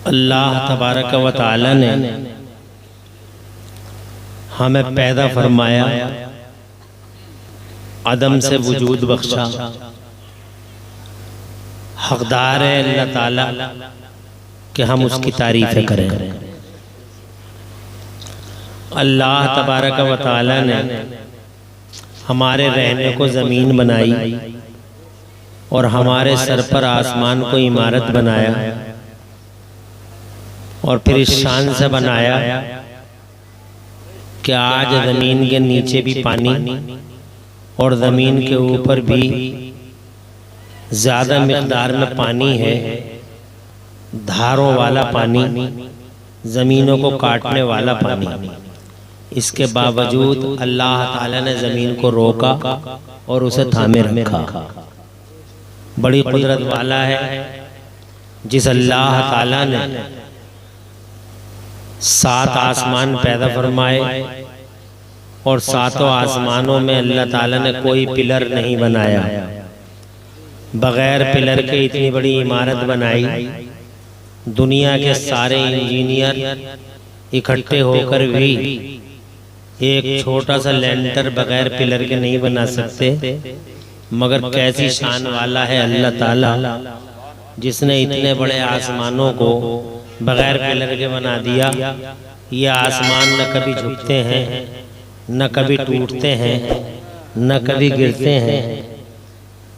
अल्लाह तबारक व तआला ने हमें पैदा फरमाया, अदम से वजूद बख्शा। हकदार है अल्लाह ताला कि हम उसकी तारीफ़ें करें। अल्लाह तबारक व तआला ने हमारे रहने को ज़मीन बनाई और हमारे सर पर आसमान को इमारत बनाया और फिर इस शान से बनाया कि आज ज़मीन के नीचे भी पानी और ज़मीन के ऊपर भी ज़्यादा मिक़दार में पानी है, धारों वाला पानी, ज़मीनों को काटने वाला पानी। इसके बावजूद अल्लाह ताला ने ज़मीन को रोका और उसे थामे रखा। बड़ी कुदरत वाला है जिस अल्लाह ताला ने 7 आसमान पैदा फरमाए और 7 आसमानों में अल्लाह ताला ने कोई पिलर नहीं बनाया, बगैर पिलर के इतनी बड़ी इमारत बनाई। दुनिया के सारे इंजीनियर इकट्ठे होकर भी एक छोटा सा लेंटर बगैर पिलर के नहीं बना सकते, मगर कैसी शान वाला है अल्लाह ताला जिसने इतने बड़े आसमानों को बगैर पिलर के बना दिया। ये आसमान न कभी झुकते हैं, न कभी टूटते हैं, न कभी गिरते हैं।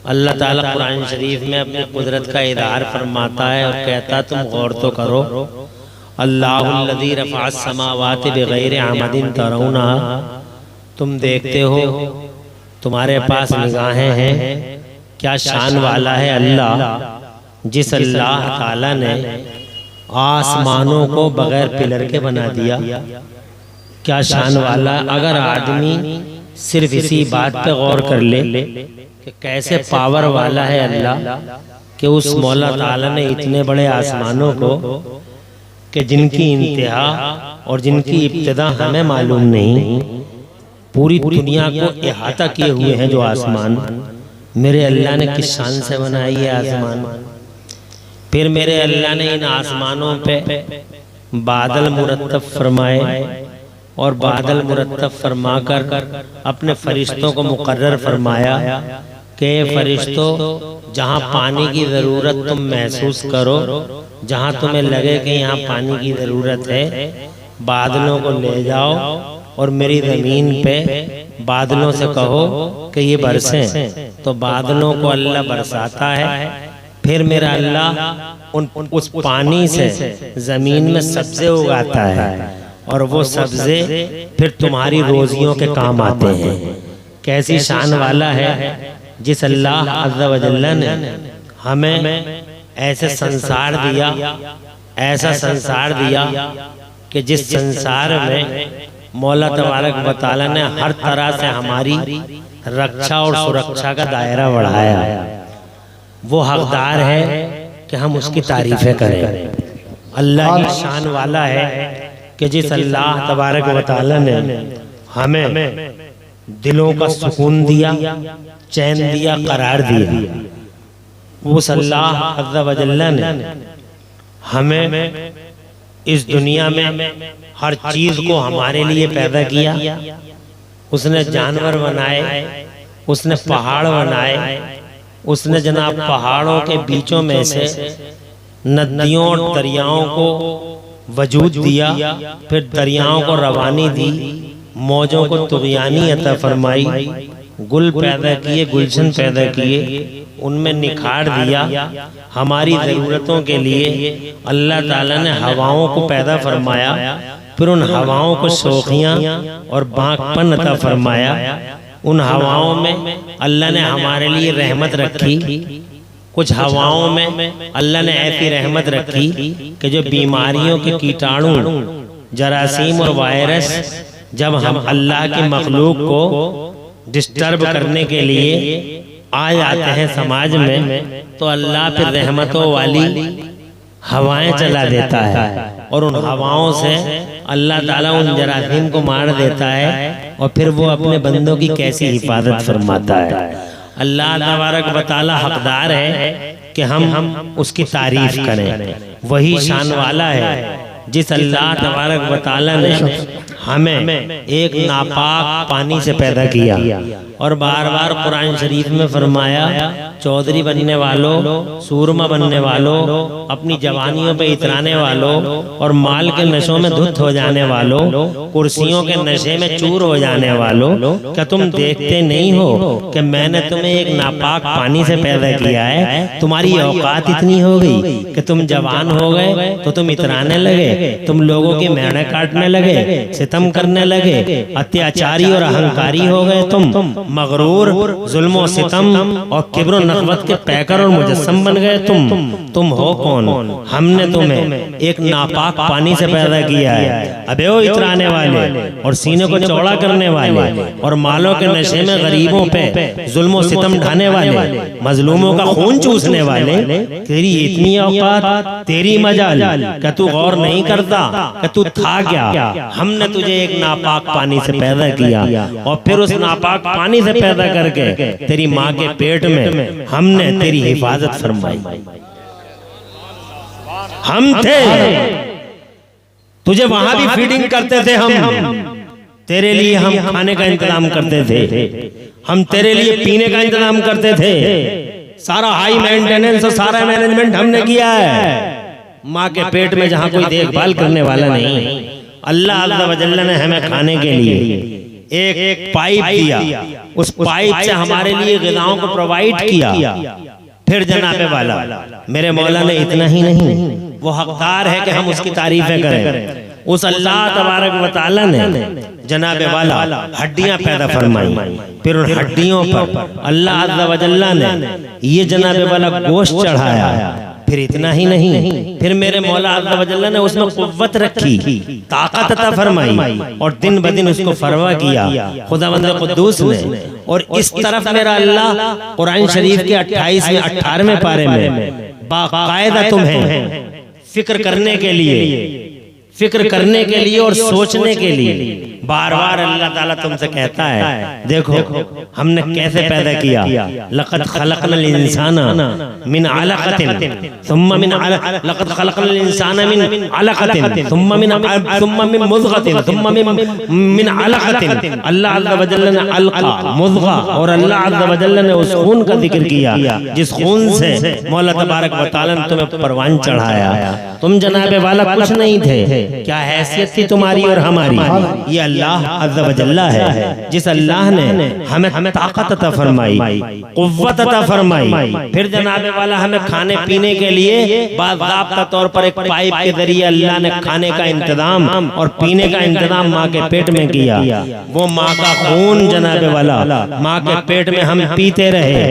अल्लाह ताला कुरान शरीफ में अपनी कुदरत का इज़हार फरमाता है और कहता तुम गौर तो करो, अल्लाहुल्लज़ी रफ़अ अस्समावाति बिग़ैरि अमदिन तरौनहा, तुम देखते हो, तुम्हारे पास निगाहें हैं, क्या शान वाला है अल्लाह जिस अल्लाह ताला ने आसमानों को बगैर पिलर के बना दिया। क्या शान वाला। अगर आदमी सिर्फ इसी बात पे गौर कर ले कि कैसे पावर वाला है अल्लाह कि उस मौला ताला ने इतने बड़े आसमानों को कि जिनकी इंतहा और जिनकी इब्तिदा हमें मालूम नहीं, पूरी दुनिया को इहाता किए हुए हैं जो आसमान, मेरे अल्लाह ने किस शान से बनाई है आसमान। फिर मेरे अल्लाह ने इन आसमानों पे बादल मुरत्तब फरमाए और बादल मुरत्तब फरमा कर अपने फरिश्तों को मुकर्रर फरमाया कि फरिश्तों, जहाँ पानी की ज़रूरत तुम महसूस करो, जहाँ तुम्हें लगे कि यहाँ पानी की ज़रूरत है, बादलों को ले जाओ और मेरी ज़मीन पे बादलों से कहो कि ये बरसें, तो बादलों को अल्लाह बरसाता है। फिर मेरा अल्लाह उस पानी से ज़मीन में सब्ज़े उगाता है और वो सब्ज़े फिर तुम्हारी रोज़ियों के काम आते हैं। कैसी शान वाला है जिस अल्लाह अज़्ज़ा व जल्ला ने हमें ऐसे संसार दिया, ऐसा संसार दिया कि जिस संसार में मौला तबारक व तआला ने हर तरह से हमारी रक्षा और सुरक्षा का दायरा बढ़ाया। वो हकदार है कि हम उसकी तारीफ़ें करें। अल्लाह की शान वाला है कि जिस अल्लाह तबारक व तआला ने हमें दिलों का सुकून दिया, चैन दिया, करार दिया। उस अल्लाह अज़्ज़ा व जल्ला ने हमें इस दुनिया में हर चीज़ को हमारे लिए पैदा किया। उसने जानवर बनाए, उसने पहाड़ बनाए, उसने जनाब पहाड़ों के बीचों में से नदियों और दरियाओं को वजूद दिया, फिर दरियाओं को रवानी दी, मौजों को तुग़यानी अता फरमाई, गुल पैदा किए, गुलशन पैदा किए, उनमें निखार दिया। हमारी ज़रूरतों के लिए अल्लाह ताला ने हवाओं को पैदा फरमाया, फिर उन हवाओं को शोखियाँ और बाँकपन अता फरमाया। उन हवाओं में अल्लाह ने हमारे लिए रहमत रखी। कुछ हवाओं में अल्लाह ने ऐसी रहमत रखी कि जो बीमारियों के कीटाणु, जरासीम और वायरस जब हम अल्लाह की मखलूक को डिस्टर्ब करने के लिए आ जाते हैं समाज में, तो अल्लाह फिर रहमतों वाली हवाएं चला देता है और उन हवाओं से अल्लाह ताला उन जरासीम को मार देता है और फिर वो अपने बंदों की कैसी हिफाजत फरमाता है। अल्लाह तबारक व तआला हकदार है कि हम उसकी तारीफ करें। वही शान वाला है जिस अल्लाह तबारक व तआला ने हमें एक नापाक पानी से पैदा किया और बार बार कुरान शरीफ में फरमाया, चौधरी बनने वालों, सूरमा बनने वालों, अपनी जवानियों पे इतराने वालों और माल के नशों में धुत हो जाने वालों, कुर्सियों के नशे में चूर हो जाने वालों, क्या तुम देखते नहीं हो कि मैंने तुम्हें एक नापाक पानी से पैदा किया है? तुम्हारी औकात इतनी हो गई कि तुम जवान हो गए तो तुम इतराने लगे, तुम लोगों की मेहनत काटने लगे, सितम करने लगे, अत्याचारी और अहंकारी हो गए, तुम मगरूर, जुल्म सितम और किब्र नखवत के पैकर और मुजस्सम बन गए। तुम हो कौन? हमने तुम्हें एक नापाक पानी से पैदा किया है। अबे ओ इतराने वाले और सीने को चौड़ा करने वाले और मालों के नशे में गरीबों पे जुल्म सितम ढाने वाले, मजलूमों का खून चूसने वाले, तेरी इतनी औकात, तेरी मजाल, क्या तू गौर नहीं करता कि तू था क्या? हमने तुझे एक नापाक पानी से पैदा किया और फिर उस नापाक पानी से पैदा करके तेरी माँ के पेट में हमने तेरी हिफाजत फरमाई। हम थे, तुझे वहां भी फीडिंग करते थे हम, तेरे लिए हम खाने का इंतजाम करते थे, हम तेरे लिए पीने का इंतजाम करते थे, सारा हाई मेंटेनेंस और सारा मैनेजमेंट हमने किया है। माँ के पेट में जहाँ कोई देखभाल करने वाला नहीं, अल्लाह अल्लाह वजल्ला ने हमें खाने के लिए एक पाइप दिया, उस पाइप से हमारे लिए ग़िज़ाओं को प्रोवाइड किया। फिर जनाबे वाला मेरे मौला ने इतना ही नहीं, वो हकदार है कि हम उसकी तारीफें करें। उस अल्लाह तबारक व तआला ने जनाबे वाला हड्डियां पैदा फरमाई, फिर उन हड्डियों पर अल्लाह अज़्ज़ा व जल्ला ने ये जनाबे वाला गोश्त चढ़ाया। फिर इतना ही नहीं, फिर मेरे मौला अज़्ज़ा व जल्ला ने उसमें कुव्वत रखी, ताकत अता फरमाई और दिन ब दिन उसको फरवा किया खुदावंद कुद्दूस ने। और इस तरफ मेरा अल्लाह कुरान शरीफ के 28वें 18वें पारे में बाकायदा तुम्हें फिक्र करने के लिए और सोचने के लिए बार बार अल्लाह ताला तुमसे कहता है, देखो हमने कैसे पैदा किया। लक़द खलक़नल इंसाना मिन अलक़तिन सुम्मा मिन लक़द खलक़नल इंसाना मिन अलक़तिन सुम्मा मिन मुज़ग़तिन सुम्मा मिन अलक़तिन। अल्लाह अज़्ज़ा व जल्ला ने अलक़ा, मुज़ग़ा और अल्लाह अज़्ज़ा व जल्ला ने उस खून का जिक्र किया जिस खून से मौला तबारक व तआला ने तुम्हें परवान चढ़ाया। तुम जनाबे वाला कुछ नहीं थे, क्या हैसियत थी तुम्हारी और हमारी? ये अल्लाह अज़्ज़ा व जल्ला है जिस अल्लाह ने हमें ताकत अता फरमाई, कुव्वत अता फरमाई। फिर जनाबे वाला हमें खाने पीने के लिए बाज़ाब्ता तौर पर एक पाइप के जरिए अल्लाह ने खाने का इंतजाम और पीने का इंतजाम माँ के पेट में किया। वो माँ का खून जनाबे वाला माँ के पेट में हम पीते रहे,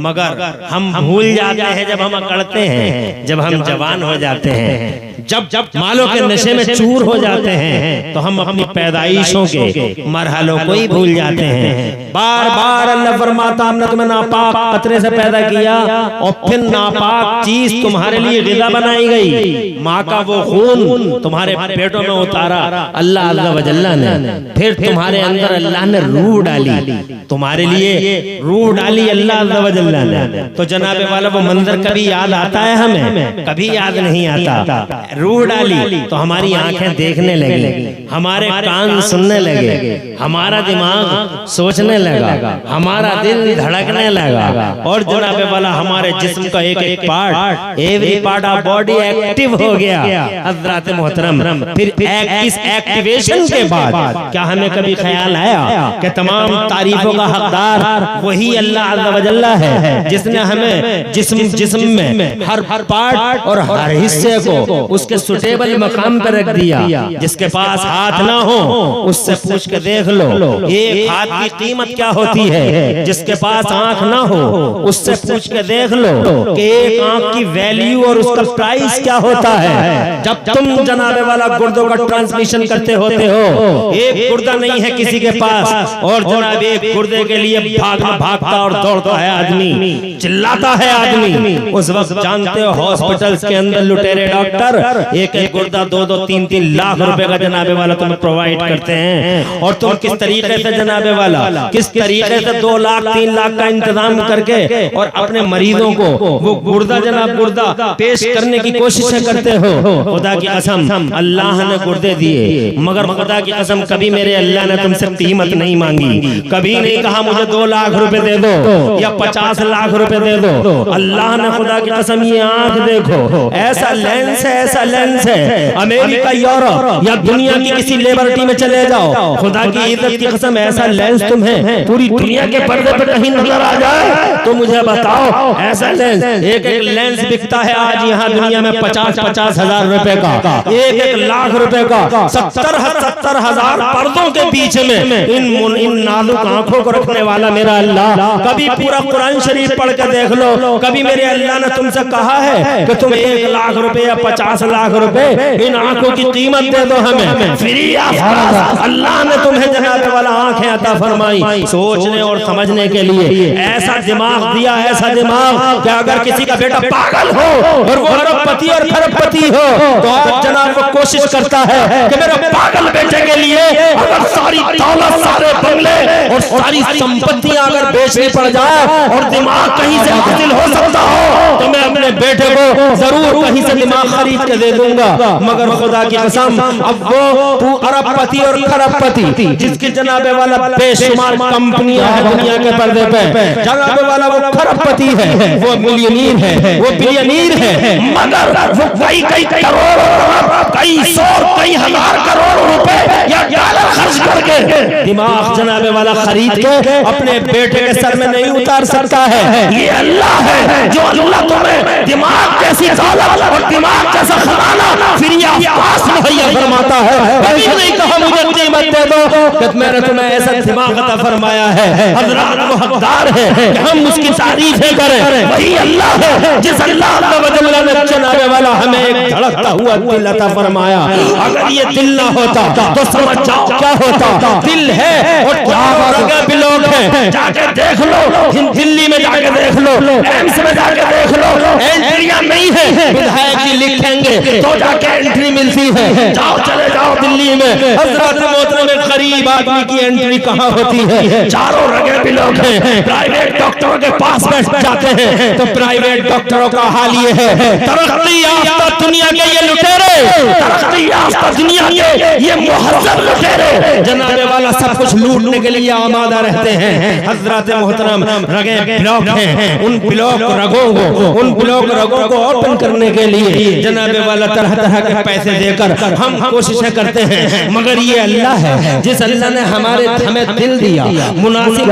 मगर हम भूल जाते हैं जब हम अकड़ते हैं, जब हम जवान हो जाते हैं, जब मालों के नशे में चूर हो जाते हैं तो हम अपनी पैदाइशों के मरहलों को ही भूल जाते हैं। बार बार अल्लाह फरमाता, हमने तुम्हें नापाक कतरे से पैदा किया और फिर नापाक चीज तुम्हारे लिए ग़िज़ा बनाई गई। माँ का वो खून तुम्हारे पेटों में उतारा अल्लाह अज़्ज़ा व जल्ला ने, फिर तुम्हारे अंदर अल्लाह ने रूह डाली, तुम्हारे लिए रूह डाली अल्लाह अज़्ज़ा व जल्ला ने। तो जनाबे वाला वो मंजर कभी याद आता है हमें? कभी याद नहीं आता। रूह डाली तो हमारी आंखें देखने लगी, हमारे कान सुनने लगे, हमारा दिमाग सोचने लगा, हमारा दिल धड़कने लगा और जनाबे वाला हमारे जिस्म का एक एक part, every part of body active हो गया। हज़रात मोहतरम, फिर इस एक्टिवेशन के बाद क्या हमें कभी ख्याल आया कि तमाम तारीफों का हकदार वही अल्लाह अज़्ज़ा व जल्ला है जिसने हमें जिस्म में हर पार्ट और हर हिस्से को उसके सुटेबल मकाम पर रख दिया। जिसके पास हाथ ना हो उससे पूछ के देख लो एक हाथ की कीमत क्या होती है। जिसके पास आंख ना हो उससे पूछ के देख लो कि एक आंख की वैल्यू और उसका प्राइस क्या होता है। जब तुम जनाबे वाला गुर्दों का ट्रांसमिशन करते होते हो, एक गुर्दा नहीं है किसी के पास और जनाब एक गुर्दे के लिए भागता और दौड़ता है आदमी, चिल्लाता है आदमी। उस वक्त जानते हो हॉस्पिटल्स के अंदर लुटेरे डॉक्टर एक एक गुर्दा 2-2, 3-3 लाख रुपए का जनाबे वाला तुम्हें प्रोवाइड करते हैं। और तुम किस तरीके से जनाबे वाला, किस तरीके से 2 लाख 3 लाख का इंतजाम करके और अपने मरीजों को वो गुर्दा जनाब गुर्दा पेश करने की कोशिश करते हो। खुदा की कसम अल्लाह ने गुर्दे दिए, मगर खुदा की कसम कभी मेरे अल्लाह ने तुमसे कीमत नहीं मांगी, कभी नहीं कहा मुझे 2 लाख रुपए दे दो या 50 लाख रुपए दे दो। अल्लाह ने खुदा की कसम ये आंख देखो, ऐसा लेंस है, ऐसा लेंस है, अमेरिका यूरोप या दुनिया की किसी लेबोरेटरी में चले जाओ, खुदा की इज्जत की कसम ऐसा लेंस तुम्हें पूरी दुनिया के पर्दे पे कहीं नजर आ जाए तो मुझे बताओ। ऐसा लेंस एक एक लेंस बिकता है आज यहाँ दुनिया में 50-50 हजार रुपए का, एक एक लाख रुपए का, 70 हजार पर्दों के बीच में इन नाजुक आंखों को रखने वाला मेरा अल्लाह। कभी पूरा कुरान शरीफ पढ़ के देख लो, कभी मेरे अल्लाह ने तुमसे कहा है कि तुम 1 लाख रुपए या 50 लाख रुपए इन आंखों की कीमत दे दो हमें फ्री। अल्लाह ने तुम्हें जनाब वाला आंखें अता फरमाई सोचने और समझने के लिए, ऐसा दिमाग दिया, ऐसा दिमाग कि अगर किसी का बेटा पागल हो और वो अरबपति और खरबपति हो तो आज जनाब वो कोशिश करता है कि मेरे पागल बेटे के लिए अगर सारी दौलत, सारे बंगले और सारी संपत्तियां अगर बेचनी पड़ जाए और दिमाग कहीं से हासिल हो सकता हो तो मैं अपने बेटे को जरूर कहीं से दिमाग खरीद के दे दूंगा। मगर खुदा की कसम अब वो अरबपति और खरबपति जिसकी जनाबे वाला बेशुमार कंपनियां हैं दुनिया के पर्दे पे, जनाबे वाला वो खरबपति है, वो मिलियनीर है, वो बिलियनीर है, मगर वो कई करोड़, कई सौ, कई हजार करोड़ रुपए या डॉलर खर्च करके दिमाग जनाबे वाला खरीद के अपने बेटे के सर में नहीं उतार सकता है। ये अल्लाह है जो अल्लाह तुम्हें दिमाग जैसी दौलत और दिमाग जैसा खजाना फ्री मुहैया फरमाता है। कभी नहीं कहा मुझे कीमत दे दो कि मैंने तुम्हें ऐसा दिमाग अता फरमाया है। हज़रात वो हकदार है कि हम उसकी तारीफें करें। वही अल्लाह है जिस अल्लाह ने जनाबे वाला हमें एक धड़कता हुआ दिल अता फरमाया। अगर ये दिल ना होता तो समझ जाओ क्या होता। दिल है और क्या भी लोग हैं, जाके देख लो, दिल्ली में जाके देख लो, एम्स में जाके देख लो, एंट्रियां नहीं है, विधायक जी लिखेंगे तो जाके एंट्री मिलती है। जाओ चले जाओ दिल्ली में, हज़रत मोहतरम में गरीब आदमी की एंट्री कहाँ होती है? चारों रगे भी लोग हैं, प्राइवेट डॉक्टरों के पास बैठ जाते हैं तो प्राइवेट डॉक्टरों का हाल ये है, तरक्की याफ्ता दुनिया के ये लुटेरे, तरक्की याफ्ता दुनिया के ये मुहज्जब लुटेरे जनाबे वाला सब कुछ लूटने के लिए आमादा रहते हैं। हज़रत मोहतरम रगे ब्लॉक हैं, उन ब्लॉक रगों को ओपन करने के लिए जनाबे वाला तरह तरह के पैसे देकर हम कोशिशें करते हैं। मगर ये अल्लाह है जिस अल्लाह ने हमें दिल दिया, मुनासिब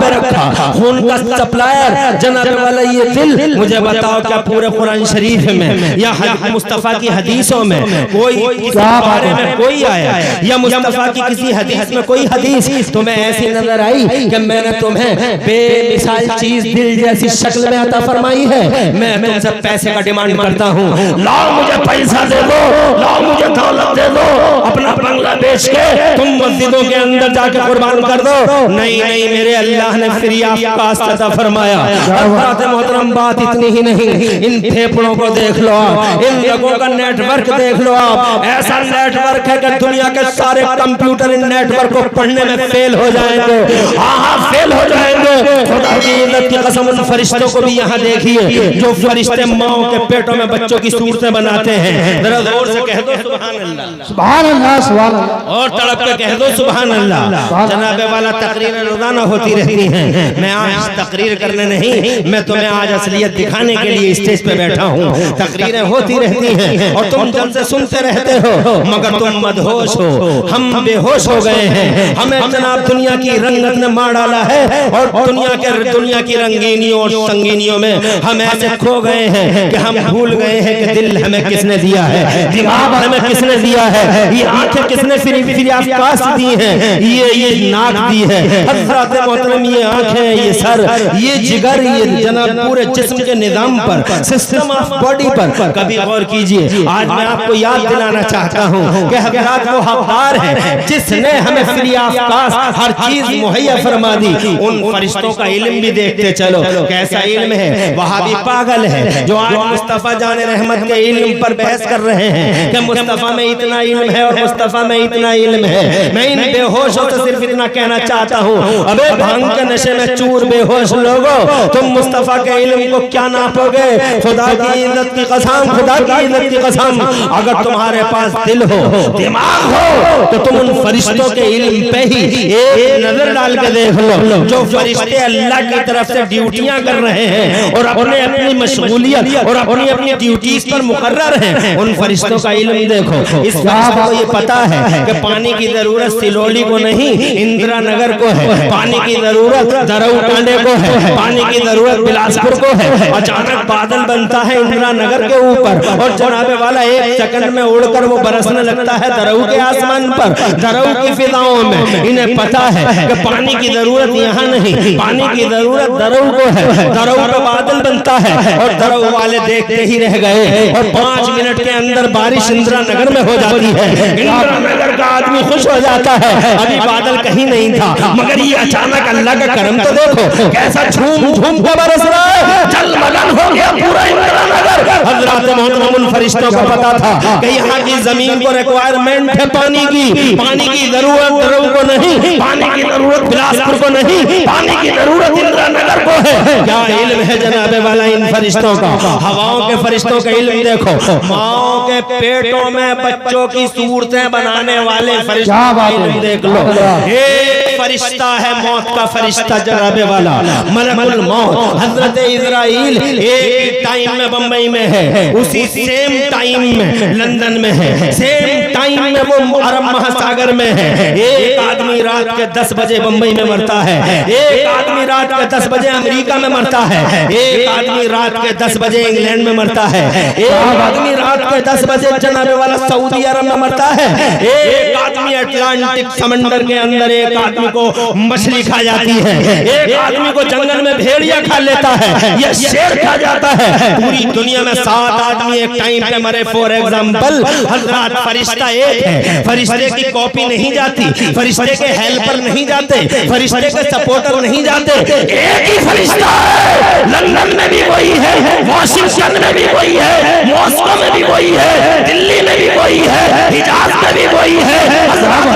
पे रखा, खून का सप्लायर जनाबे वाला ये दिल। मुझे बताओ क्या पूरे कुरान शरीफ में या मुस्तफा की हदीसों में कोई इस बारे में कोई आया या मुस्तफा की किसी हदीस में कोई हदीस तुम्हें ऐसी नजर आई कि मैंने तुम्हें बेमिसाल चीज दिल जैसी शक्ल में अता फरमाई है? मैं तुमसे पैसे का डिमांड करता हूँ, लाओ मुझे पैसा दे दो, लाओ मुझे दौलत दे दो, अपना बंगला बेच के तुम मस्जिदों के अंदर जाके कुर्बान कर दो। नहीं नहीं, मेरे अल्लाह ने फ्री ऑफ कॉस्ट अता फरमाया। हज़रत मोहतरम बात इतनी ही नहीं, इन फेफड़ों को देख लो आप, इन लोगों का नेटवर्क देख लो आप। ऐसा नेटवर्क है कि दुनिया के सारे कंप्यूटर इन नेटवर्क को पढ़ने में फेल हो जाएंगे। हाँ फेल हो जाएंगे। खुदा की इज्जत की कसम, उन फरिश्तों को भी यहाँ देखिए जो फरिश्ते माओ के पेटों में बच्चों की सूरतें बनाते हैं। जरा जोर से कह दो सुभान अल्लाह, सुभान अल्लाह, सुभान अल्लाह, और तड़प के कह दो सुभान अल्लाह। जनाबे वाला तकरीरें रोजाना होती रहती हैं। मैं आज तकरीर करने नहीं, मैं तुम्हें आज असलियत दिखाने के लिए स्टेज पे बैठा हूँ। तकरीरें होती रहती हैं और तुम जब से सुनते रहते हो, मगर तुम मदहोश हो, हम बेहोश हो गए हैं। हमें जनाब दुनिया की रंगत ने मार डाला है और दुनिया की रंगीनियों और संगीनियों में हम ऐसे खो गए हैं कि हम भूल गए हैं कि दिल हमें किसने दिया है, दिमाग हमें किसने दिया है, ये आंखें किसने फ्री ऑफ कॉस्ट दी हैं, ये नाक दी है। हज़रत मोहतरम ये आंखें, ये सर, ये जिगर, ये जनाब पूरे जिस्म के निजाम पर, सिस्टम ऑफ बॉडी पर कभी गौर कीजिए। आज मैं आपको याद दिलाना चाहता हूँ कि हज़रात वो हकदार है जिसने हमें फ्री ऑफ कॉस्ट हर चीज मुहैया फरमा दी। उन फरिश्तों का इल्म भी देखते चलो कैसा इल्म है। वहाँ भी पागल है जो आज मुस्तफा जाने रहमत के इल्म पर बहस कर रहे हैं कि मुस्तफा में इतना इल्म है और मुस्तफा में इतना इल्म है। मैं इन बेहोशों से सिर्फ इतना कहना चाहता हूँ, अबे भांग के नशे में चूर बेहोश लोगो, तुम मुस्तफा के इल्म को क्या नापोगे? खुदा की इज्जत की कसम, खुदा की इज्जत की कसम, अगर तुम्हारे पास दिल हो, दिमाग हो, तो तुम उन फरिश्तों के इल्म पे ही एक नजर डाल के देख लो जो फरिश्ते अल्लाह की तरफ से ड्यूटियां कर रहे हैं और अपने अपनी मशगूलियत और अपनी अपनी ड्यूटीज पर मुकर्रर हैं। उन फरिश्तों का इल्म देखो। इस फरिश्ते को ये पता है कि पानी की जरूरत सिलोली को नहीं, इंदिरा नगर को है। पानी की जरूरत दरऊ टांडे को है। पानी की जरूरत बिलासपुर को है। अचानक बादल बनता है इंदिरा नगर के ऊपर और जनाबे वाला एक सेकंड में उड़कर वो बरसने लगता है दरऊ के आसमान पर, दरऊ की फिजाओं में। इन्हें पता है कि पानी की जरूरत यहाँ नहीं, पानी की जरूरत दरऊ को है। दरऊ पे बादल बनता है और दरऊ वाले देखते ही रह गए और 5 मिनट के अंदर बारिश इंदिरा नगर में हो जाती है। इंदिरा नगर का आदमी खुश हो जाता है। अभी बादल कहीं नहीं था मगर ये अचानक अल्लाह का करम तो देखो कैसा झूम झूम के बरस रहा है। जलमगन हो गया पूरा इंदिरा नगर। हज़रत मोहतरम उन फरिश्तों को पता था कि यहाँ की जमीन को रिक्वायरमेंट है पानी की जरूरत दरऊ को नहीं, पानी की जरूरत बिलासपुर को नहीं, पानी की जरूरत इंदिरा नगर को है। क्या इल्म है जनाबे वाला इन फरिश्तों का। हवाओं के फरिश्तों का इल्म देखो। माओ के पेटों में बच्चों की सूरतें बनाने वाले फरिश्तों का इल्म देख लो। एक फरिश्ता है मौत का फरिश्ता जनाबे वाला, मलकुल मौत। हजरत इजराइल एक टाइम में बंबई में है, उसी सेम टाइम में लंदन में है, सेम टाइम में वो अरब महासागर में है। एक आदमी रात के 10 बजे बंबई में मरता है, एक आदमी रात के 10 बजे अमेरिका में मरता है, एक आदमी रात के 10 बजे इंग्लैंड में मरता है, एक आदमी रात के 10 बजे जनाबे वाला सऊदी अरब में मरता है, एक आदमी अटलांटिक समंदर के अंदर एक आदमी को मछली खा जाती है, एक आदमी को जंगल में भेड़िया खा लेता है, या शेर खा जाता है। पूरी दुनिया में 7 आदमी एक टाइम पे मरे। फॉर एग्जाम्पल हज़रात फरिश्ता एक है, फरिश्ते की कॉपी नहीं जाती, फरिश्ते के हेल्पर नहीं जाते, फरिश्ते के सपोर्टर नहीं जाते। एक ही फरिश्ता है। लंदन में भी वही है, वॉशिंगटन में भी वही है, मॉस्को में भी वही है, दिल्ली में भी वही है, हिजाज में भी वही है,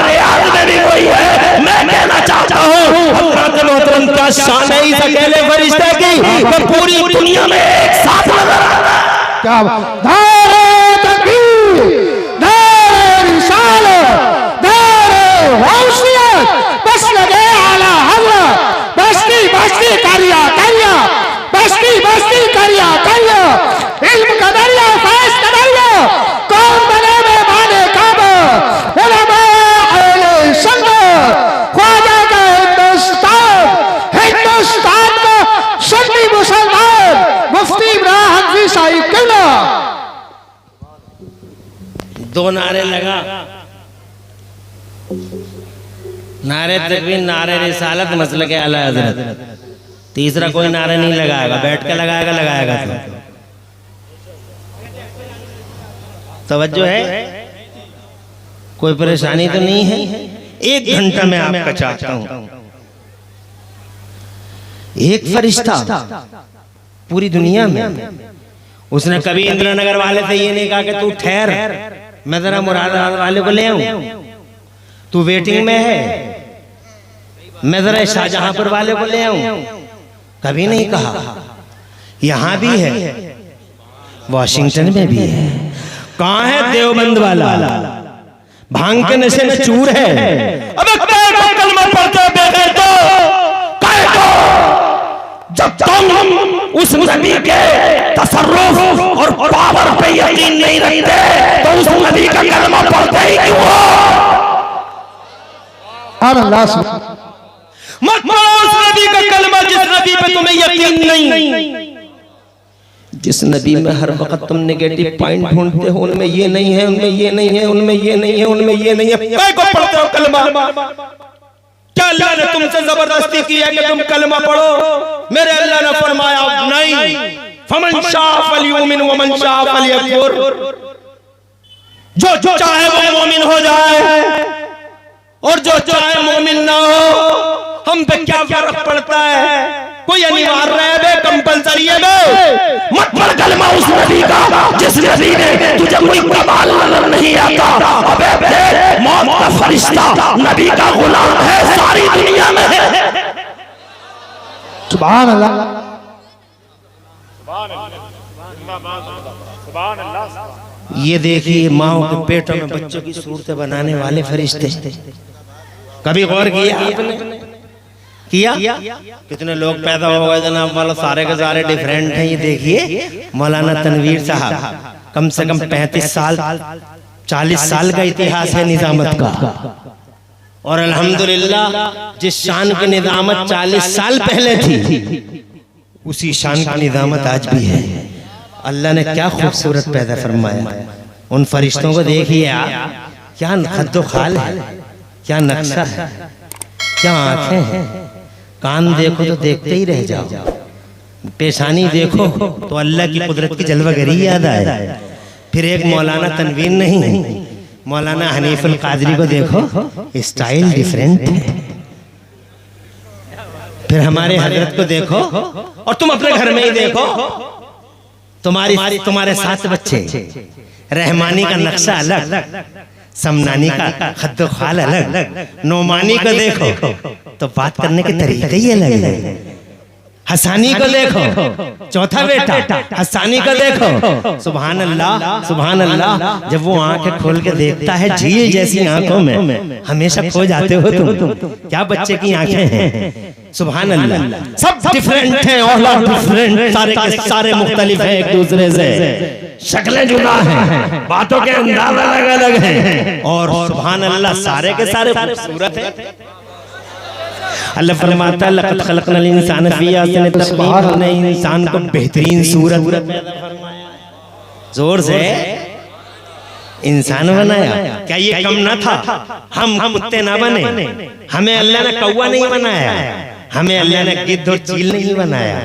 रियाद में भी वही है। मैं कहना चाहता हूँ हज़रत मोहतरम का शान है इस अकेले फरिश्ते की कि पूरी दुनिया में एक साथ नजर आ रहा है। क्या नारे तकबीर, नारे रिसालत, नारे गौसियत, बस लगे आला हज़रत, बस्ती बस्ती करिया करिया, बस्ती बस्ती करिया करिया, इल्म का दरिया फैज़ का दरिया, कौन बने मेहमाने काबा, उलमा अहले सुन्नत, ख्वाजा का हिंदुस्तान, हिंदुस्तान का सुन्नी मुसलमान, मुफ्ती इब्राहिम हनफी साहिब किला। 2 नारे लगा, नारे तकबीर, नारे रिसालत, मसलक आला हज़रत। तीसरा कोई नारा नहीं लगाएगा, बैठ के लगाएगा तो तवज्जो है, कोई परेशानी तो नहीं है। 1 घंटा में आपका चाहता हूं। एक फरिश्ता पूरी दुनिया में, उसने कभी इंदिरा नगर वाले से ये नहीं कहा कि तू ठहर, मैं जरा मुरादाबाद वाले को ले आऊं, तू वेटिंग में है, मैं जरा शाहजहांपुर वाले को ले आऊं, कभी नहीं कहा। यहां भी है, वॉशिंगटन में भी है। कहां है देवबंद वाला, भांग के नशे में चूर है। अबे कलमा पढ़ते बगैर तो जब तुम उस नबी के तसर्रुफ और पावर पे यकीन नहीं रखते तो उस नबी का कलमा पढ़ते ही क्यों हो? मत पढ़ो उस नबी का कलमा जिस नबी पे तुम्हें यकीन नहीं, जिस नबी में हर वक्त तुम नेगेटिव पॉइंट ढूंढते हो, उनमें ये नहीं है, उनमें ये नहीं है, उनमें ये नहीं है, उनमें ये नहीं है, को पढ़ते हो कलमा। क्या अल्लाह ने तुमसे जबरदस्ती की है कि तुम कलमा पढ़ो? मेरे अल्लाह ने फरमाया नहीं, फमन शाअ फलयुमिन व मन शाअ फलयकफुर, जो चाहे वो मोमिन हो जाए और जो चाहे मोमिन ना हो, हम पे क्या फर्क पड़ता है? कोई अनिवार्य है बे, कंपलसरी है बे। मत पढ़ कलमा उस नबी का जिस नबी ने तुझे कोई कमाल नजर नहीं आता। अबे बे, मौत का फरिश्ता नबी का गुलाम है, सारी दुनिया में है। सुभान अल्लाह। ये देखिए माओ के पेटों में बच्चों की सूरतें बनाने वाले फरिश्ते। कभी गौर किया आपने? किया? कितने लोग पैदा हो गए जनाब वाला, सारे के सारे डिफरेंट हैं। ये देखिए मौलाना तनवीर साहब, कम से कम 35 साल 40 साल का इतिहास है निजामत का, और अल्हम्दुलिल्लाह जिस शान की निजामत 40 साल पहले थी उसी शान की निजामत आज भी है। अल्लाह ने क्या खूबसूरत पैदा फरमाया। उन फरिश्तों को देखिए आप, क्या खद्दो खाल है, क्या नक्शा है, क्या आंखें हैं, कान देखो तो देखते ही रह जाओ, पेशानी देखो तो अल्लाह की कुदरत की जलवागरी याद आए। फिर एक मौलाना तनवीर नहीं, मौलाना हनीफुल कादरी को देखो, स्टाइल डिफरेंट है। फिर हमारे हजरत को देखो, और तुम अपने घर में ही देखो, तुम्हारे 7 बच्चे, रहमानी का नक्शा अलग, समनानी का खद्दो खाल अलग, नोमानी को देखो तो बात करने के तरीके ही अलग है। हसानी को देखो, चौथा बेटा हसानी को देखो, सुभान अल्लाह सुभान अल्लाह। जब वो आंखें खोल के देखता है झील जैसी आंखों में, हमेशा खो जाते हो तुम। क्या बच्चे की आंखें हैं, सुभान अल्लाह। सब डिफरेंट हैं, औलाद डिफरेंट, सारे के सारे मुख्तलिफ हैं एक दूसरे से, शक्लें जुदा हैं, बातों के अंदाज अलग अलग हैं, और सुभान अल्लाह सारे के सारे खूबसूरत हैं। अल्लाह फरमाता है लक़द ख़लक़नल इंसान फ़ी अहसनि तक़वीम, हमने इंसान को बेहतरीन सूरत पैदा फरमाया। जोर से इंसान बनाया। क्या ये कम ना था? हम कुत्ते ना बने, हमें अल्लाह ने कौवा नहीं बनाया, हमें अल्लाह ने गिद्ध और चील नहीं बनाया,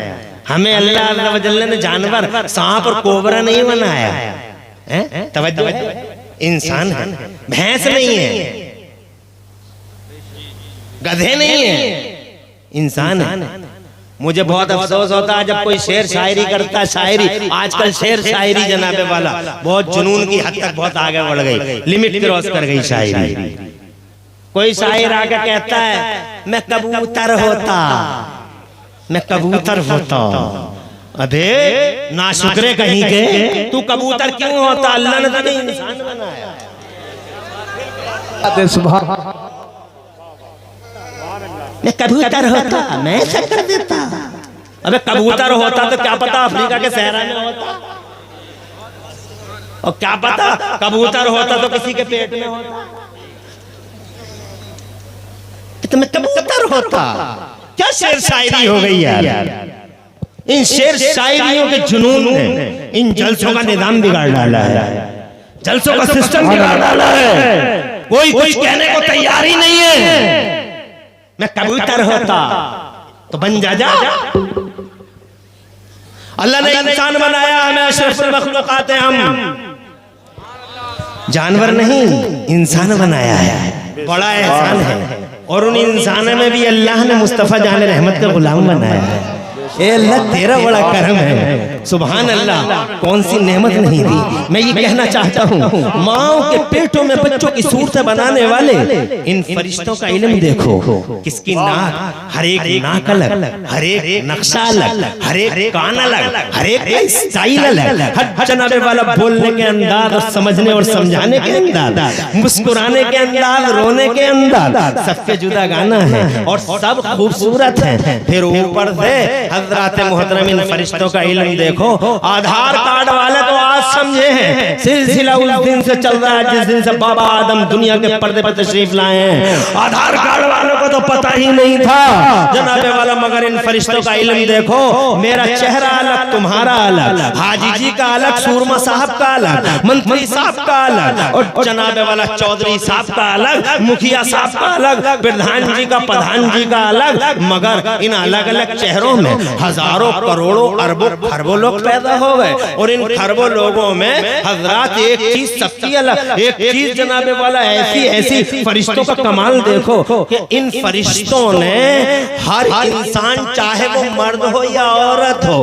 हमें अल्लाह अज़्ज़ व जल्ल ने जानवर सांप और कोबरा नहीं बनाया है। तवज्जो, इंसान है, भैंस नहीं है, गधे नहीं है, इंसान है। मुझे बहुत अफसोस होता है जब कोई शेर शायरी करता है, शायरी आजकल शेर शायरी जनाबे वाला बहुत जुनून की हद तक बहुत आगे बढ़ गई, लिमिट क्रॉस कर गई शायरी। कोई शायर आके कहता है मैं कबूतर होता, मैं कबूतर होता। अबे नाशुक्रे कहीं के, तू कबूतर क्यों होता? अल्लाह ने तुझे इंसान बनाया। मैं कबूतर होता, मैं ऐसा कर देता। अबे कबूतर होता तो क्या पता अफ्रीका के सहरा में होता, और क्या पता कबूतर होता तो किसी के पेट में होता। तो मैं कबूतर होता। क्या शेर शायरी हो गई यार। इन शेर शायरियों के जुनून ने इन जलसों का निजाम बिगाड़ डाला है, जलसों का सिस्टम बिगाड़ डाला है। कोई कुछ कहने को तैयार ही नहीं है। मैं कबूतर होता तो बन जा। अल्लाह ने इंसान बनाया, हमें अशरफुल मखलूकात हैं, हम जानवर नहीं इंसान बनाया है, बड़ा एहसान है। और उन इंसानों में भी अल्लाह ने मुस्तफ़ा जान रहमत का गुलाम बनाया है। ए अल्लाह तेरा बड़ा करम है, सुभान अल्लाह। कौन सी नेमत नहीं दी। मैं ये कहना चाहता हूँ, माओ के पेटों में बच्चों की सूरत बनाने वाले इन फरिश्तों का इल्म देखो। किसकी नाक, हर एक नाक अलग, हर एक नक्शा अलग, हर एक कान अलग, हर एक स्टाइल अलग, हर जनाबे वाला बोलने के अंदाज और समझने और समझाने के अंदाज, मुस्कुराने के अंदाज, रोने के अंदाज, सबके जुदा गाना है और सब खूबसूरत है। फिर ऊपर से हज़रात मोहतरम इन फरिश्तों का इल्म देखो। आधार कार्ड वाले तो आज समझे हैं, सिलसिला उस दिन से चल रहा है जिस दिन से बाबा आदम दुनिया के पर्दे पर तशरीफ लाए हैं। आधार कार्ड वालों को को तो पता ही नहीं था जनाबे वाला, मगर इन फरिश्तों का इल्म देखो। मेरा चेहरा अलग, तुम्हारा अलग, हाजी जी का अलग, सूरमा साहब का अलग, मंत्री साहब का अलग, और जनाबे वाला चौधरी साहब का अलग, मुखिया साहब का अलग, प्रधान जी का, प्रधान जी का अलग। मगर इन अलग अलग चेहरों में हजारों करोड़ों अरबों खरबों लोग पैदा हो गए, और इन खरबों लोगों में हजरात एक चीज सबकी अलग, एक चीज जनाबे वाला ऐसी ऐसी फरिश्तों का कमाल देखो कि इन फरिश्तों ने हर इंसान, चाहे वो मर्द हो या औरत हो,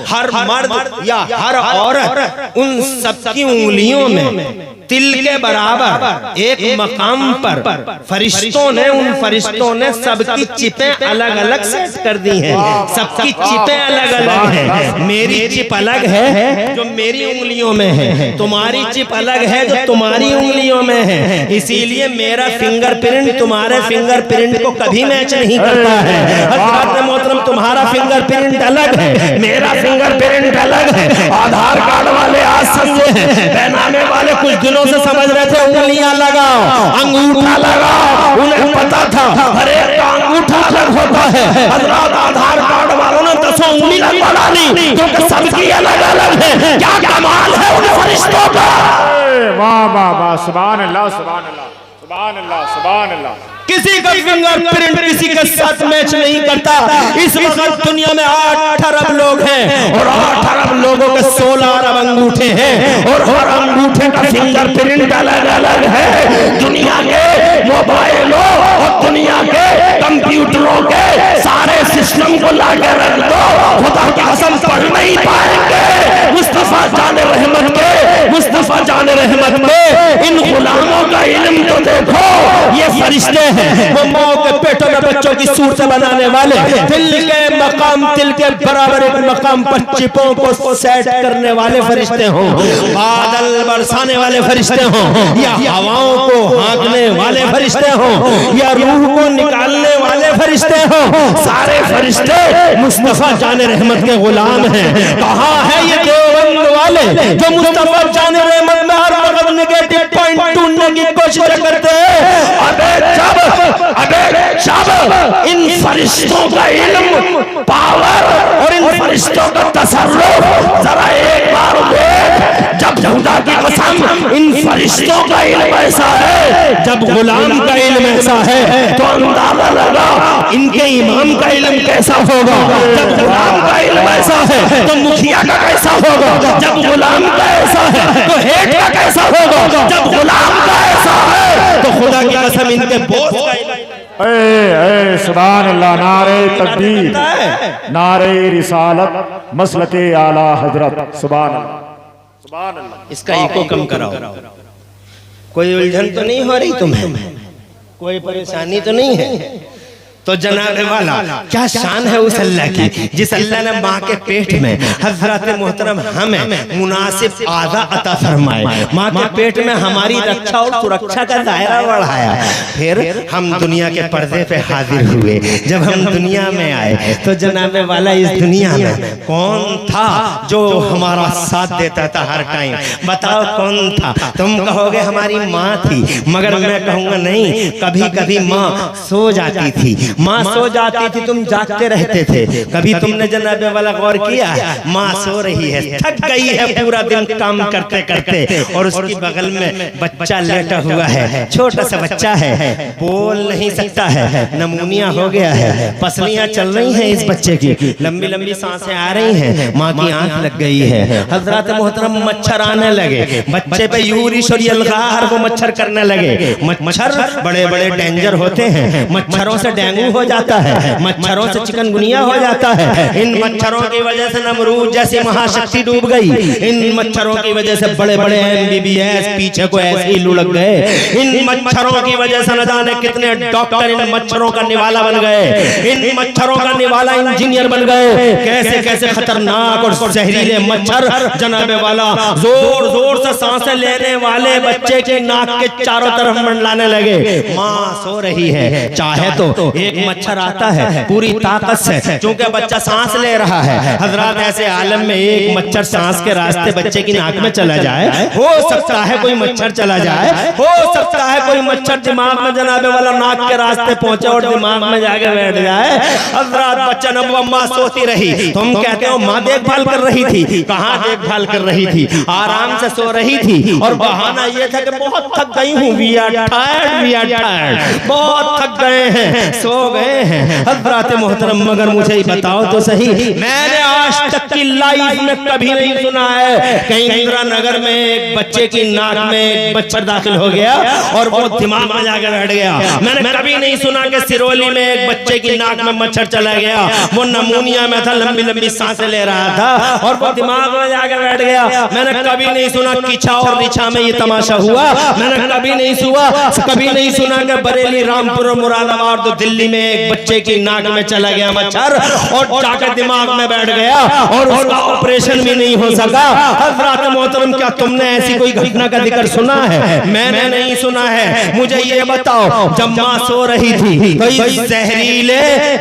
हर मर्द या हर औरत, उन सबकी उंगलियों में तिल के बराबर एक मकाम पर फरिश्तों ने, उन फरिश्तों ने सबकी चिपें अलग अलग सेट कर दी हैं। सबकी चिपें अलग अलग हैं। मेरी चिप अलग है जो मेरी उंगलियों में है, तुम्हारी चिप अलग है जो तुम्हारी उंगलियों में है। इसीलिए मेरा फिंगरप्रिंट तुम्हारे फिंगरप्रिंट को कभी मैच नहीं करता है। हज़रत मोहतरम, तुम्हारा फिंगरप्रिंट अलग है, मेरा फिंगरप्रिंट अलग है। आधार कार्ड वाले आज समझे हैं, बैनामे वाले कुछ दिनों से समझ रहे थे उंगलियां लगाओ, अंगूठा लगाओ, उन्हें पता था हर एक का अंगूठा अलग होता है। हज़रत आधार कार्ड वालों ने 10 उंगली लगवा डाली क्योंकि सबकी अलग अलग है। क्या कमाल है उन फरिश्तों का! वाह वाह वाह, सुभान अल्लाह, सुभान अल्लाह, सुभान अल्लाह, सुभान अल्लाह। किसी का फिंगरप्रिंट किसी के साथ मैच नहीं करता। इस वक्त दुनिया में 8 अरब लोग हैं, और 8 अरब लोगों के 16 अरब अंगूठे हैं, और हर अंगूठे का फिंगरप्रिंट अलग अलग है। दुनिया के मोबाइलों और दुनिया के कंप्यूटरों के सारे सिस्टम को लाके रख दो, खुदा की कसम पढ़ नहीं पाएंगे मुस्तफा जाने रहमत के, मुस्तफा जाने रहमत के इन गुलामों का इल्म तो देखो। ये फरिश्ते हैं, वो माओ के पेटों में बच्चों की सूरत बनाने वाले, तिल के मकाम, तिल के बराबर एक मकाम पर चिपों को सेट करने वाले फरिश्ते हों, बादल बरसाने वाले फरिश्ते हों, या हवाओं को हाँकने वाले फरिश्ते हों, या रूह को निकालने वाले फरिश्ते हों, सारे फरिश्ते मुस्तफा जाने रहमत के गुलाम हैं। कहाँ है ये देवबंद वाले जो मुस्तफा जाने रहमत में हर वक्त नेगेटिव पॉइंट ढूंढने की कोशिश करते हैं? अबे जब इन फरिश्तों का इल्म, पावर और इन फरिश्तों का तसर्रुफ जरा एक बार देख, जब खुदा की कसम इन फरिश्तों का इल्म ऐसा है, जब गुलाम का इल्म ऐसा है, तो अंदाजा लगा इनके इमाम का इल्म कैसा होगा। जब गुलाम का इल्म ऐसा है तो मुखिया का कैसा होगा। जब गुलाम का ऐसा है तो हेड का कैसा होगा। जब गुलाम का ऐसा है तो खुदा की कसम इनके बॉस का इल्म। सुभान अल्लाह, नारे तकबीर, नारे रिसालत, मसलके आला हजरत, सुभान अल्लाह, सुभान अल्लाह। इसका इको कम कराओ। कोई उलझन तो नहीं हो रही तुम्हें? कोई परेशानी तो नहीं है? तो जनाबे वाला, क्या शान है उस अल्लाह की जिस अल्लाह ने माँ के पेट में हजरत मोहतरम हमें मुनासिब आज़ा अता फरमाए, माँ के पेट में हमारी रक्षा और सुरक्षा का दायरा बढ़ाया। फिर हम दुनिया के पर्दे पे हाजिर हुए। जब हम दुनिया में आए तो जनाबे वाला इस दुनिया में कौन था जो हमारा साथ देता था हर टाइम? बताओ कौन था? तुम कहोगे हमारी माँ थी, मगर मैं कहूँगा नहीं, कभी कभी माँ सो जाती थी, माँ सो जाती थी, तुम जागते रहते थे। कभी तुमने जनाबे वाला गौर किया? माँ सो रही है, थक गई है पूरा दिन काम करते करते, और उसकी बगल में बच्चा लेटा हुआ है, छोटा सा बच्चा है, बोल नहीं सकता है, नमूनिया हो गया है, पसलियां चल रही हैं इस बच्चे की, लंबी लंबी सांसें आ रही हैं, माँ की आंख लग गई है। हजरत मोहतरम मच्छर आने लगे, बच्चे पे यूरिश और यलगार को मच्छर करने लगे। मच्छर बड़े बड़े डेंजर होते हैं, मच्छरों से डेंगू हो जाता है, मच्छरों से चिकनगुनिया हो जाता है। इन मच्छरों की वजह से नमरूद जैसी महाशक्ति डूब गई। इन मच्छरों की वजह से बड़े बड़े MBBS पीछे को ऐसे ही लुढ़क गए। इन मच्छरों की वजह से न जाने कितने डॉक्टर इन मच्छरों का निवाला बन गए, इन मच्छरों का निवाला इंजीनियर बन गए। कैसे कैसे खतरनाक और जहरीले मच्छर जनाबे वाला जोर जोर से सांसें लेने वाले बच्चे के नाक के चारों तरफ मंडलाने लगे। माँ सो रही है, चाहे तो एक मच्छर आता है पूरी ताकत से, चूंकि बच्चा सांस ले रहा है। हजरात ऐसे आलम में एक मच्छर सांस के रास्ते बच्चे की नाक में चला जाए, हो सकता है कोई मच्छर चला जाए, हो सकता है कोई मच्छर दिमाग में जनाबे वाला नाक के रास्ते पहुंचे और दिमाग में जाके बैठ जाए। हजरात बच्चा नब अम्मा सोती रही, तुम कहते हो माँ देखभाल कर रही थी, कहाँ देखभाल कर रही थी, आराम से सो रही थी और बहाना ये था कि बहुत थक गई हूँ, वी आर टायर्ड, बहुत थक गए हैं, सो गए हैं। हजरात मोहतरम मगर मुझे बताओ तो सही, मैंने आज तक की लाइफ में कभी नहीं सुना है कहीं इंदिरा नगर में एक बच्चे की नाक में एक मच्छर दाखिल हो गया और वो दिमाग में जाकर बैठ गया। मैंने कभी नहीं सुना कि सिरोली में एक बच्चे की नाक में मच्छर चला गया, वो नमूनिया में था, लंबी लंबी सांसें ले रहा था और वो दिमाग में जाकर बैठ गया। मैंने कभी नहीं सुना किछा और रिछा में ये तमाशा हुआ, मैंने कभी नहीं सुना कि बरेली, रामपुर और मुरादाबाद तो दिल्ली में एक बच्चे की नाक में चला गया मच्छर और जाकर दिमाग में बैठ गया और उसका ऑपरेशन भी नहीं हो सका। हज़रात मोहतरम क्या तुमने ऐसी कोई घटना का जिक्र सुना है? मैंने नहीं सुना है। मुझे ये बताओ, जब माँ सो रही थी तो इस जहरीले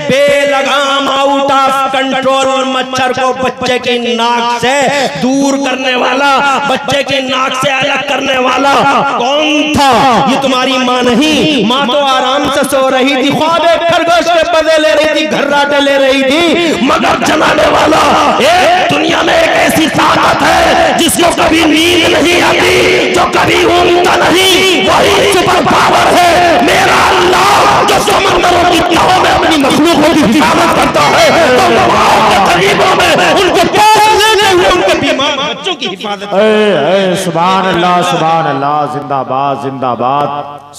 बेलगाम आउट ऑफ कंट्रोल मच्छर को बच्चे की नाक से दूर करने वाला, बच्चे की नाक से अलग करने वाला कौन था? ये तुम्हारी माँ नहीं, माँ तो आराम से सो रही थी, ख्वाब खरगोश के बदले ले रही थी, घर्राटे ले रही थी, मगर जलाने वाला एक दुनिया में एक ऐसी ताकत है जिसको कभी नींद नहीं आती, जो कभी ऊँगता नहीं, वही सुपर पावर है मेरा अल्लाह, जो समंदरों की तहों में अपनी मखलूकों की हिफाजत करता है, तो गरीबों में उनके पास लेने हुए उनके बीमार बच्चों की हिफाजत। सुभान अल्लाह, सुभान अल्लाह, जिंदाबाद जिंदाबाद,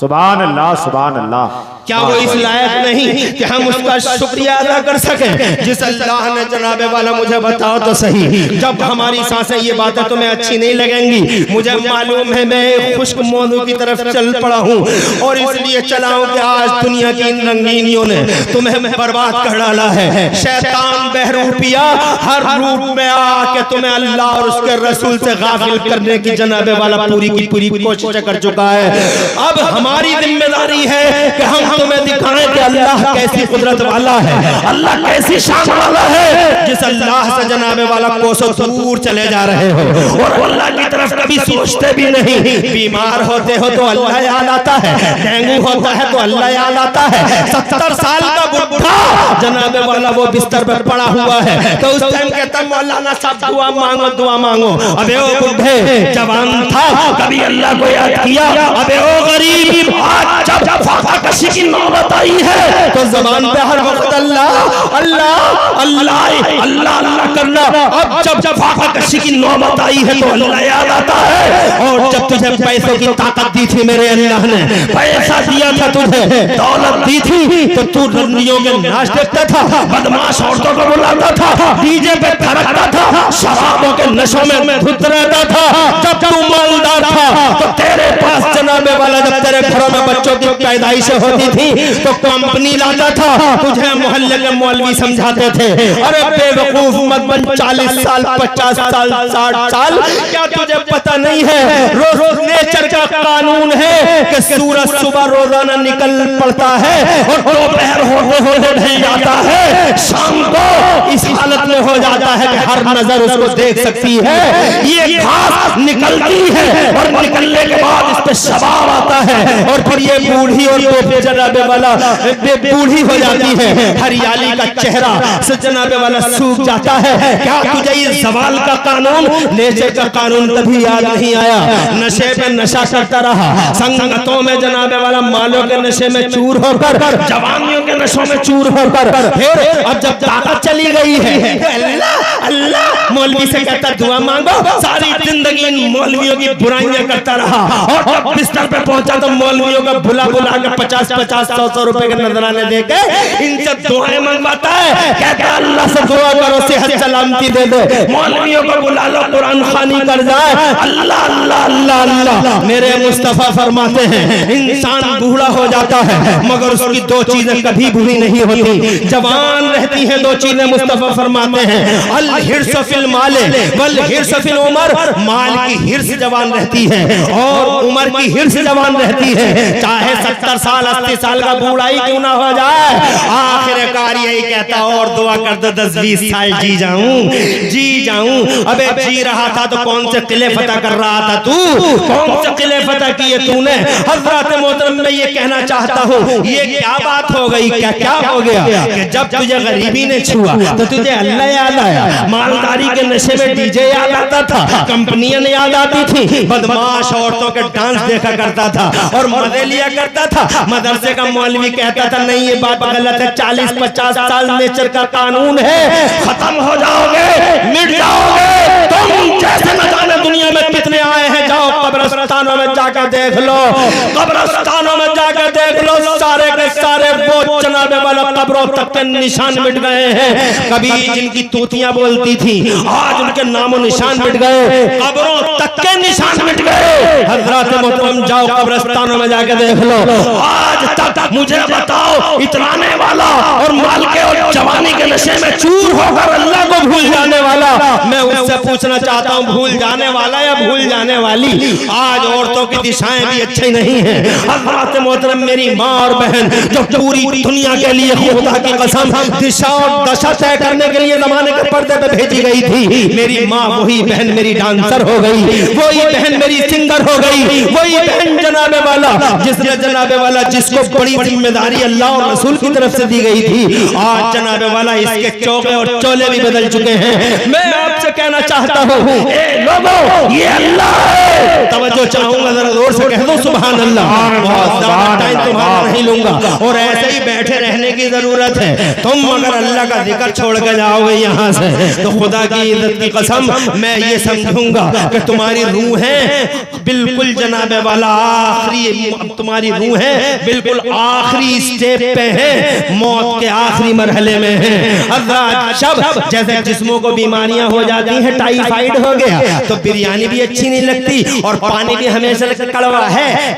सुभान अल्लाह, सुभान अल्लाह। क्या वो इस लायक नहीं कि हम उसका शुक्रिया अदा कर सकें जिस अल्लाह ने जनाबे वाला, मुझे बताओ तो सही, जब हमारी सांसें, ये बातें तुम्हें अच्छी नहीं लगेंगी, मुझे मालूम है, मैं खुश्क मौजू की तरफ चल पड़ा हूँ और इसलिए चला हूँ कि आज दुनिया की इन रंगीनियों ने तुम्हें बर्बाद कर डाला है। शैतान बहरूपिया हर रूप में आके तुम्हें अल्लाह और उसके रसूल से गाफिल करने की जनाबे वाला पूरी की पूरी कोशिश कर चुका है। अब हमारी जिम्मेदारी है कि हम तुम्हें दिखाएं कि अल्लाह कैसी कुदरत वाला है, अल्लाह कैसी शान वाला है, जिस अल्लाह से जनाबे वाला कोसों दूर चले जा रहे हो और अल्लाह की तरफ कभी सोचते भी नहीं। बीमार होते हो तो अल्लाह याद आता है, डेंगू होता है तो अल्लाह याद आता है। 70 साल का बुढ़ा जनाबे वाला वो बिस्तर पर पड़ा हुआ है तो उस टाइम कहता मौलाना साहब दुआ मांगो, दुआ मांगो। अबे ओ बुढ़े, जवान था, कभी अल्लाह को याद किया? अबे ओ गरीब, आज जब फाका कशी की नौबत आई है तो जबान पे हर वक्त अल्लाह अल्लाह अल्लाह अल्लाह अल्लाह करना। अब जब फाका कशी की नौबत आई है तो अल्लाह याद आता है। और जब तुझे पैसों की ताकत दी थी मेरे अल्लाह ने, पैसा दिया था तुझे, दौलत दी थी तो तू रंडियों के नाच देखता था, बदमाश औरतों को बुलाता था, डीजे पे थरकता था, शराबों के नशों में धुत रहता था। जब तू मालदार था तो तेरे पास जनाबे वाला, जब तेरे घरों में बच्चों की पैदाइश होती थी तो कंपनी लाता था, तुझे मोहल्ले के मौलवी समझाते थे, अरे बेवकूफ मत बन, 40 साल 50 साल 60 साल, क्या तुझे पता नहीं है रोज नेचर का कानून है कि सूरज सुबह रोजाना निकल पड़ता है और दोपहर होते होते ढल जाता है, शाम को इस हालत में हो जाता है कि हर नजर उसको देख सकती है। ये घास निकलती है और निकलने के बाद इस पे शबाब आता है और फिर ये बूढ़ी और जनाबे वाला बूढ़ी हो जाती है, हरियाली का चेहरा से जनाबे वाला सूख जाता है। क्या तुझे इस सवाल का कानून, नेचर का कानून कभी याद नहीं आया? नशे पे नशा करता रहा, संगतों में जनाबे वाला मालों के नशे में चूर होकर, जवानियों के नशों में चूर होकर, फिर अब जब ताकत चली गई है तो अल्लाह अल्लाह मौलवी से कहता दुआ मांगो। सारी जिंदगी इन मौलवियों की बुराइयां करता रहा और जब बिस्तर पे पहुंचा तो मौलवियों का बुला बुला के 50-50 100-100 रुपए के नजराने देके इनसे दुआएं मंगवाता है। कहता है अल्लाह से दुआ करो, सेहत सलामती दे दे। मौलवियों को बुला लो, कुरान खानी कर जाए, अल्लाह अल्लाह अल्लाह अल्लाह। मेरे मुस्तफा फरमाते हैं इंसान बूढ़ा हो जाता है मगर उसकी दो चीजें कभी बुरी नहीं होती, जवान रहती हैं दो चीजें। मुस्तफा फरमाते हैं अल हिर्स फिल माल वल हिर्स फिल उमर, माल की हिर्स जवान रहती है और उम्र की हिर्स जवान रहती है। चाहे 70 साल 80 साल का बूढ़ाई क्यों ना हो जाए, आखिरकार यही कहता और दुआ कर दो 10-20 साल जी जाऊं। अबे जी रहा था तो कौन से किले फतह कर रहा था तू, कौन से किले फतह किए तूने। हजरत मोहतरम मैं ये कहना चाहता हूँ, ये क्या बात हो गई, क्या हो गया कि जब तुझे गरीबी ने छुआ तो तुझे अल्लाह याद आया, मालदारी के नशे में डीजे याद आता था, कंपनियां याद आती थी, बदमाश औरतों के डांस देखा करता था और मजे लिया करता था। मदरसे का मौलवी कहता था नहीं ये बात गलत है, 40-50 साल नेचर का कानून है, खत्म हो जाओगे, मिट जाओगे तुम। जैसे न जाने दुनिया में कितने आए हैं, जाओ कब्रिस्तानों में जाकर देख लो, कब्रिस्तानों में जाकर देख लो, सारे के सारे वो जनाबे वाला कब्रों तक के निशान मिट गए हैं। कभी जिनकी तूतियां बोलती थी आज उनके नामो निशान मिट गए, कब्रों तक के निशान मिट गए। हजरत मोहतरम जाओ कब्रिस्तानों में जाकर देख लो, आज तक मुझे बताओ इतराने वाला और माल के और जवानी के नशे में चूर होकर अल्लाह को भूल जाने वाला, मैं उससे पूछना चाहता हूँ भूल जाने वाला या भूल जाने वाली। आज औरतों की दिशाएं भी अच्छी नहीं है। हजरत मोहतरम मेरी माँ और बहन जो पूरी दुनिया के लिए खुदा की कसम दिशा और दशा तय करने के लिए जमाने के पर्दे पे भेजी गई थी, मेरी माँ वही बहन मेरी डांसर हो गई, वही बहन मेरी सिंगर हो गई, वही बहन जनाबे वाला जिसने जनाबे वाला जिसको बड़ी जिम्मेदारी अल्लाह और रसूल की तरफ से दी गई थी, आज जनाबे वाला इसके चौके और चोले भी बदल चुके हैं। मैं आपसे कहना चाहता हूँ लोगों ये अल्लाह है, तवज्जो चाहूंगा जरा जोर से कह दो सुभान अल्लाह। बहुत ज्यादा टाइम तुम्हारा नहीं लूंगा और ऐसे ही बैठे रहने की जरूरत है। तुम अगर अल्लाह का जिक्र छोड़ कर जाओगे यहाँ से तो खुदा की इज्जत की कसम मैं ये समझूंगा कि तुम्हारी रूह है बिल्कुल जनाबे वाला आखिरी, तुम्हारी रूह है बिल्कुल आखिरी स्टेप पे है, मौत के आखिरी मरहले में है। शब जैसे जिस्मों को बीमारियां हो जाती हैं, टाइफाइड हो गया तो बिरयानी भी अच्छी नहीं लगती और पानी भी हमेशा कड़वा है,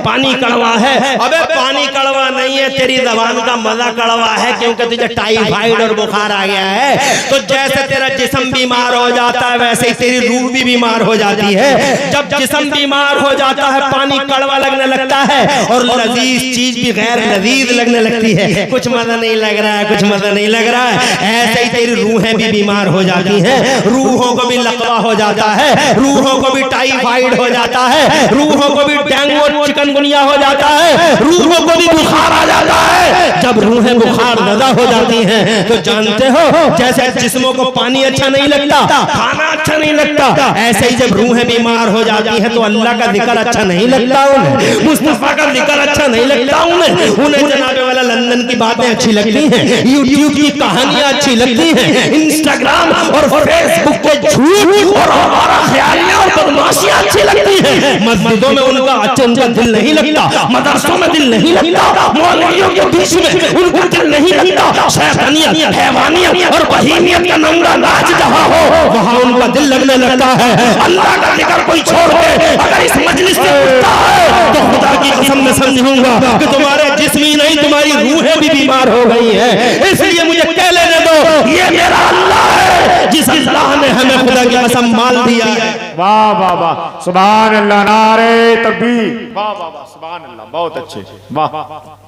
पानी कड़वा है। अबे पानी कड़वा नहीं है, तेरी जबान का मजा कड़वा है क्योंकि तुझे टाइफाइड और बुखार आ गया है। तो जैसे तेरा जिस्म बीमार हो जाता है वैसे ही तेरी रूह भी बीमार हो जाती है। जब जिस्म बीमार हो जाता है पानी कड़वा लगने लगता है और लजीज चीज भी गैर लजीज लगने लगती है, कुछ मजा नहीं लग रहा है, कुछ मजा नहीं लग रहा है। ऐसे ही तेरी रूहें भी बीमार हो जाती हैं, रूहों को भी लकवा हो जाता है, रूहों को भी टाइफाइड हो जाता है, रूहों को भी डेंगू और चिकनगुनिया हो जाता है, रूहों को भी बुखार आ जाता है। जब रूहें बुखार ज़्यादा हो जाती हैं तो जानते हो जैसे जिस्मों को पानी अच्छा नहीं लगता, खाना अच्छा नहीं लगता, ऐसे ही जब रूहें बीमार हो जाती हैं तो अल्लाह का जिक्र अच्छा नहीं लगता उन्हें, मुस्तफा का जिक्र अच्छा नहीं लगता उन्हें जनाबे वाला लंदन की बातें अच्छी लगती हैं, यूट्यूब की कहानियां अच्छी लगती हैं, इंस्टाग्राम और फेसबुक के झूठ और हमारा ख्यालियां और बदमाशियां अच्छी लगती हैं। मस्जिदों में उनका उनका दिल नहीं लगता, मदरसों में दिल नहीं लगता, मौलवियों के बीच में उनका दिल नहीं लगता, शैतानियत, हैवानियत और बहीमियत का नंगा नाच जहां हो वहां उनका दिल लगने लगता है। अल्लाह का जिक्र कोई छोड़ के अगर इस मजलिस से उठता है तो खुदा की कसम मैं समझूंगा कि तुम्हारे जिस्मी नहीं तुम्हारी रूहें भी बीमार हो गई है। इसलिए मुझे कह लेने दो ये मेरा अल्लाह है जिस अल्लाह ने हमें खुदा की कसम माल दिया है। वाह वाह वाह सुभान अल्लाह, नारे तकबीर, वाह वाह वाह सुभान अल्लाह, बहुत अच्छे, वाह।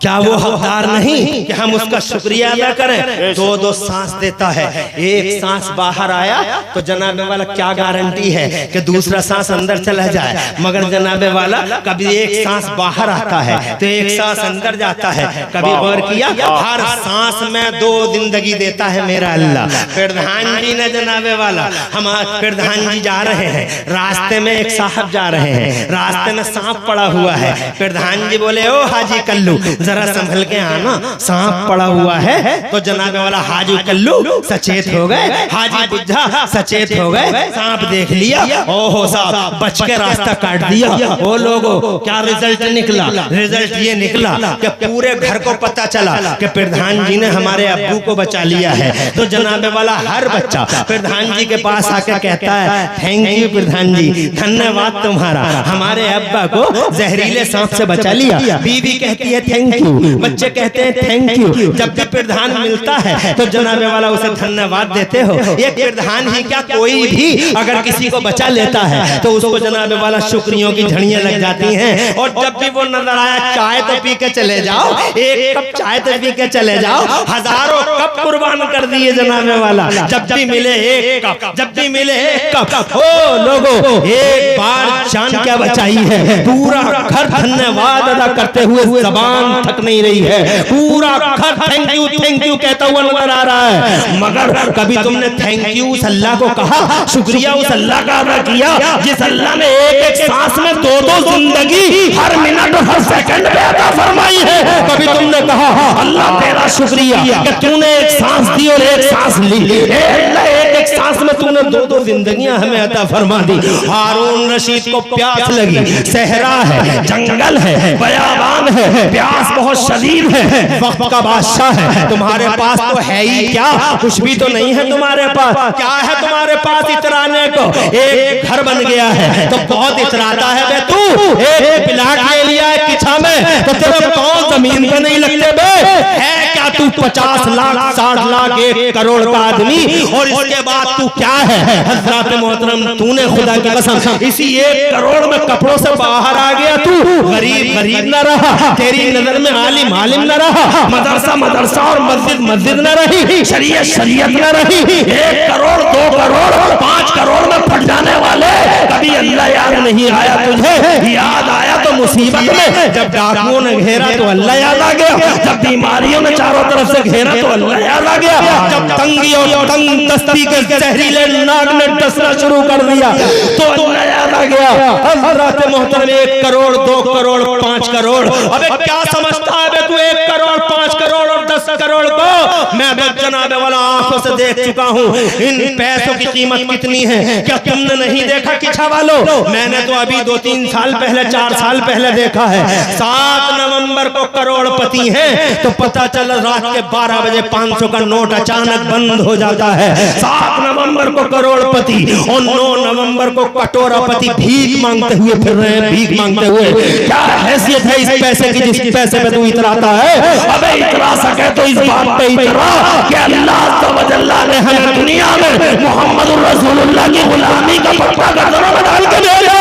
क्या वो हकदार नहीं कि हम उसका शुक्रिया अदा करें? दो सांस देता है, एक सांस बाहर आया तो जनाबे वाला क्या गारंटी है कि दूसरा सांस अंदर चला जाए, मगर जनाबे वाला कभी एक सांस बाहर आता है तो एक सांस अंदर जाता है। कभी गौर किया? हर सांस में 2 जिंदगी देता है मेरा अल्लाह। प्रधान जी ने जनाबे वाला हम प्रधान जी जा रहे हैं, रास्ते में एक साहब जा रहे हैं, रास्ते में सांप पड़ा हुआ है। प्रधान जी बोले ओ हाजी कल्लू जरा संभल के आना, सांप पड़ा हुआ है। तो जनाबे वाला हाजी कल्लू सचेत हो गए, हाजी बुझा सचेत हो गए, सांप देख लिया, ओहो साहब बच के रास्ता काट दिया। वो लोगों क्या रिजल्ट निकला? रिजल्ट ये निकला कि पूरे घर को पता चला कि प्रधान जी ने हमारे अब्बू को बचा लिया है। तो जनाबे वाला हर बच्चा प्रधान जी के पास आकर कहता है थैंक यू प्रधान जी, धन्यवाद तुम्हारा, हमारे अब्बा को जहरीले सांप से बचा लिया। बीवी कहती है थैंक यू, बच्चे कहते हैं थैंक यू। जब भी प्रधान मिलता है तो जनाबे वाला उसे धन्यवाद देते हो। एक प्रधान ही क्या, कोई भी अगर किसी को बचा लेता है तो उसको जनाबे वाला शुक्रियों की झड़ियां लग जाती हैं। और जब भी वो नजर आया, चाय तो पी के चले जाओ, एक कप चाय तो पी के चले जाओ, हजारों कप कुर्बान कर दिए जनाबे वाला। जब भी मिले एक कप, जब भी मिले एक कप। ओ लोगो, एक बार जान क्या बचाई है, पूरा घर धन्यवाद अदा करते हुए जबान थक नहीं रही है, पूरा घर थैंक यू कहता हुआ नजर आ रहा है। मगर कभी तुमने थैंक यू उस अल्लाह को कहा, शुक्रिया उस अल्लाह का अदा किया जिस अल्लाह ने एक एक सांस में दो दो जिंदगी हर मिनट हर सेकंड में अता फरमाई है। कभी तुमने कहा अल्लाह तेरा शुक्रिया कि तूने एक सांस दी और एक सांस ली, एक एक सांस में तूने दो दो जिंदगियां हमें अता फरमा दी। हारून रशीद को प्यास लगी, सहरा है, जंगल है, बयाबान है, प्यास बहुत शदीद है, वक्त का बादशाह है, तुम्हारे पास तो है ही क्या, कुछ भी तो नहीं है तुम्हारे पास। क्या है तुम्हारे पास इतराने को? एक घर बन गया है तो बहुत इतराता है बे तू। एक प्लाट ले लिया है किछा में तो तेरे पांव जमीन पे नहीं लगते बे। है क्या तू 50 लाख 60 लाख 1 करोड़ का आदमी, और इसके बाद तू क्या है? हजरत मोहतरम, तूने खुदा की कसम इसी 1 करोड़ में कपड़ों से बाहर आ गया। तू गरीब गरीब न रहा, तेरी नजर में आलिम आलिम न रहा, मदरसा मदरसा और मस्जिद मस्जिद न रही, शरीयत शरीयत न रही। 1 करोड़ 2 करोड़ 5 करोड़ में फट जाने वाले, कभी अल्लाह याद नहीं आया तुझे? याद आया तो मुसीबत में, जब डाकुओं ने घेरा तो अल्लाह याद आ गया, जब बीमारियों ने चारों तरफ से घेरा तो अल्लाह याद आ गया, जब तंगी और तंग दस्ती के जहरीले नाग ने डसना शुरू कर दिया तो अल्लाह याद आ गया। हज़रत मोहतरम 1 करोड़ 2 करोड़ 5 करोड़, अबे क्या समझता है तू 1 करोड़ 5 करोड़ और 10 करोड़ को? मैं जनाबे वाला आंखों से देख चुका हूँ इन पैसों की कीमत कितनी है। क्या तुमने नहीं देखा किछा वालों? मैंने तो अभी 2-3 साल पहले 4 साल पहले देखा है। 7 नवंबर को करोड़पति हैं तो पता चला रात के 12 बजे 500 का नोट अचानक बंद हो जाता है। 7 नवंबर को करोड़पति और 9 नवंबर को कटोरापति भीख मांगते हुए फिर रहे हैं, भीख मांगते हुए। क्या हैसियत है इस पैसे की जिस पैसे पे तू इतराता है? अबे इतरा सके तो इस बात पे इतरा कि अल्लाह ने हमें दुनिया में मोहम्मद रसूलुल्लाह की गुलामी का पट्टा गर्दनों में डाल के भेजा।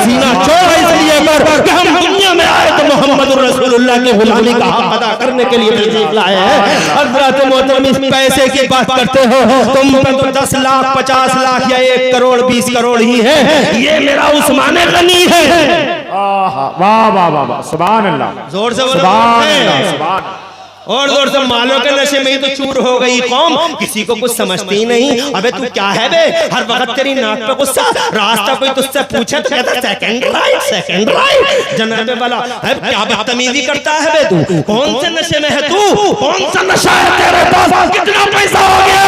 सीना चौड़ा इसलिए कर कि हम दुनिया में आए तो मोहम्मद रसूलुल्लाह की गुलामी का हक अदा करने के लिए तशरीफ लाए हैं। हज़रत मोहतरम, इस पैसे की बात करते हो तुम पे तो 10 लाख 50 लाख या 1 करोड़ 20 करोड़ ही है। ये मेरा उस्मान गनी है। वाह वाह वाह वाह, सुभान अल्लाह, जोर से सुभान अल्लाह, सुभान और जोर से मालो के नशे में ही तो चूर हो गई कौम, किसी को कुछ समझती ही नहीं। अबे तू क्या है बे? हर वक्त तेरी नाक पे गुस्सा, रास्ता कोई तुझसे पूछे तो कहता सेकंड राइट। जनाबे वाला क्या बदतमीजी करता है बे तू? कौन से नशे में है तू? कौन सा नशा है तेरे पास? कितना पैसा हो गया?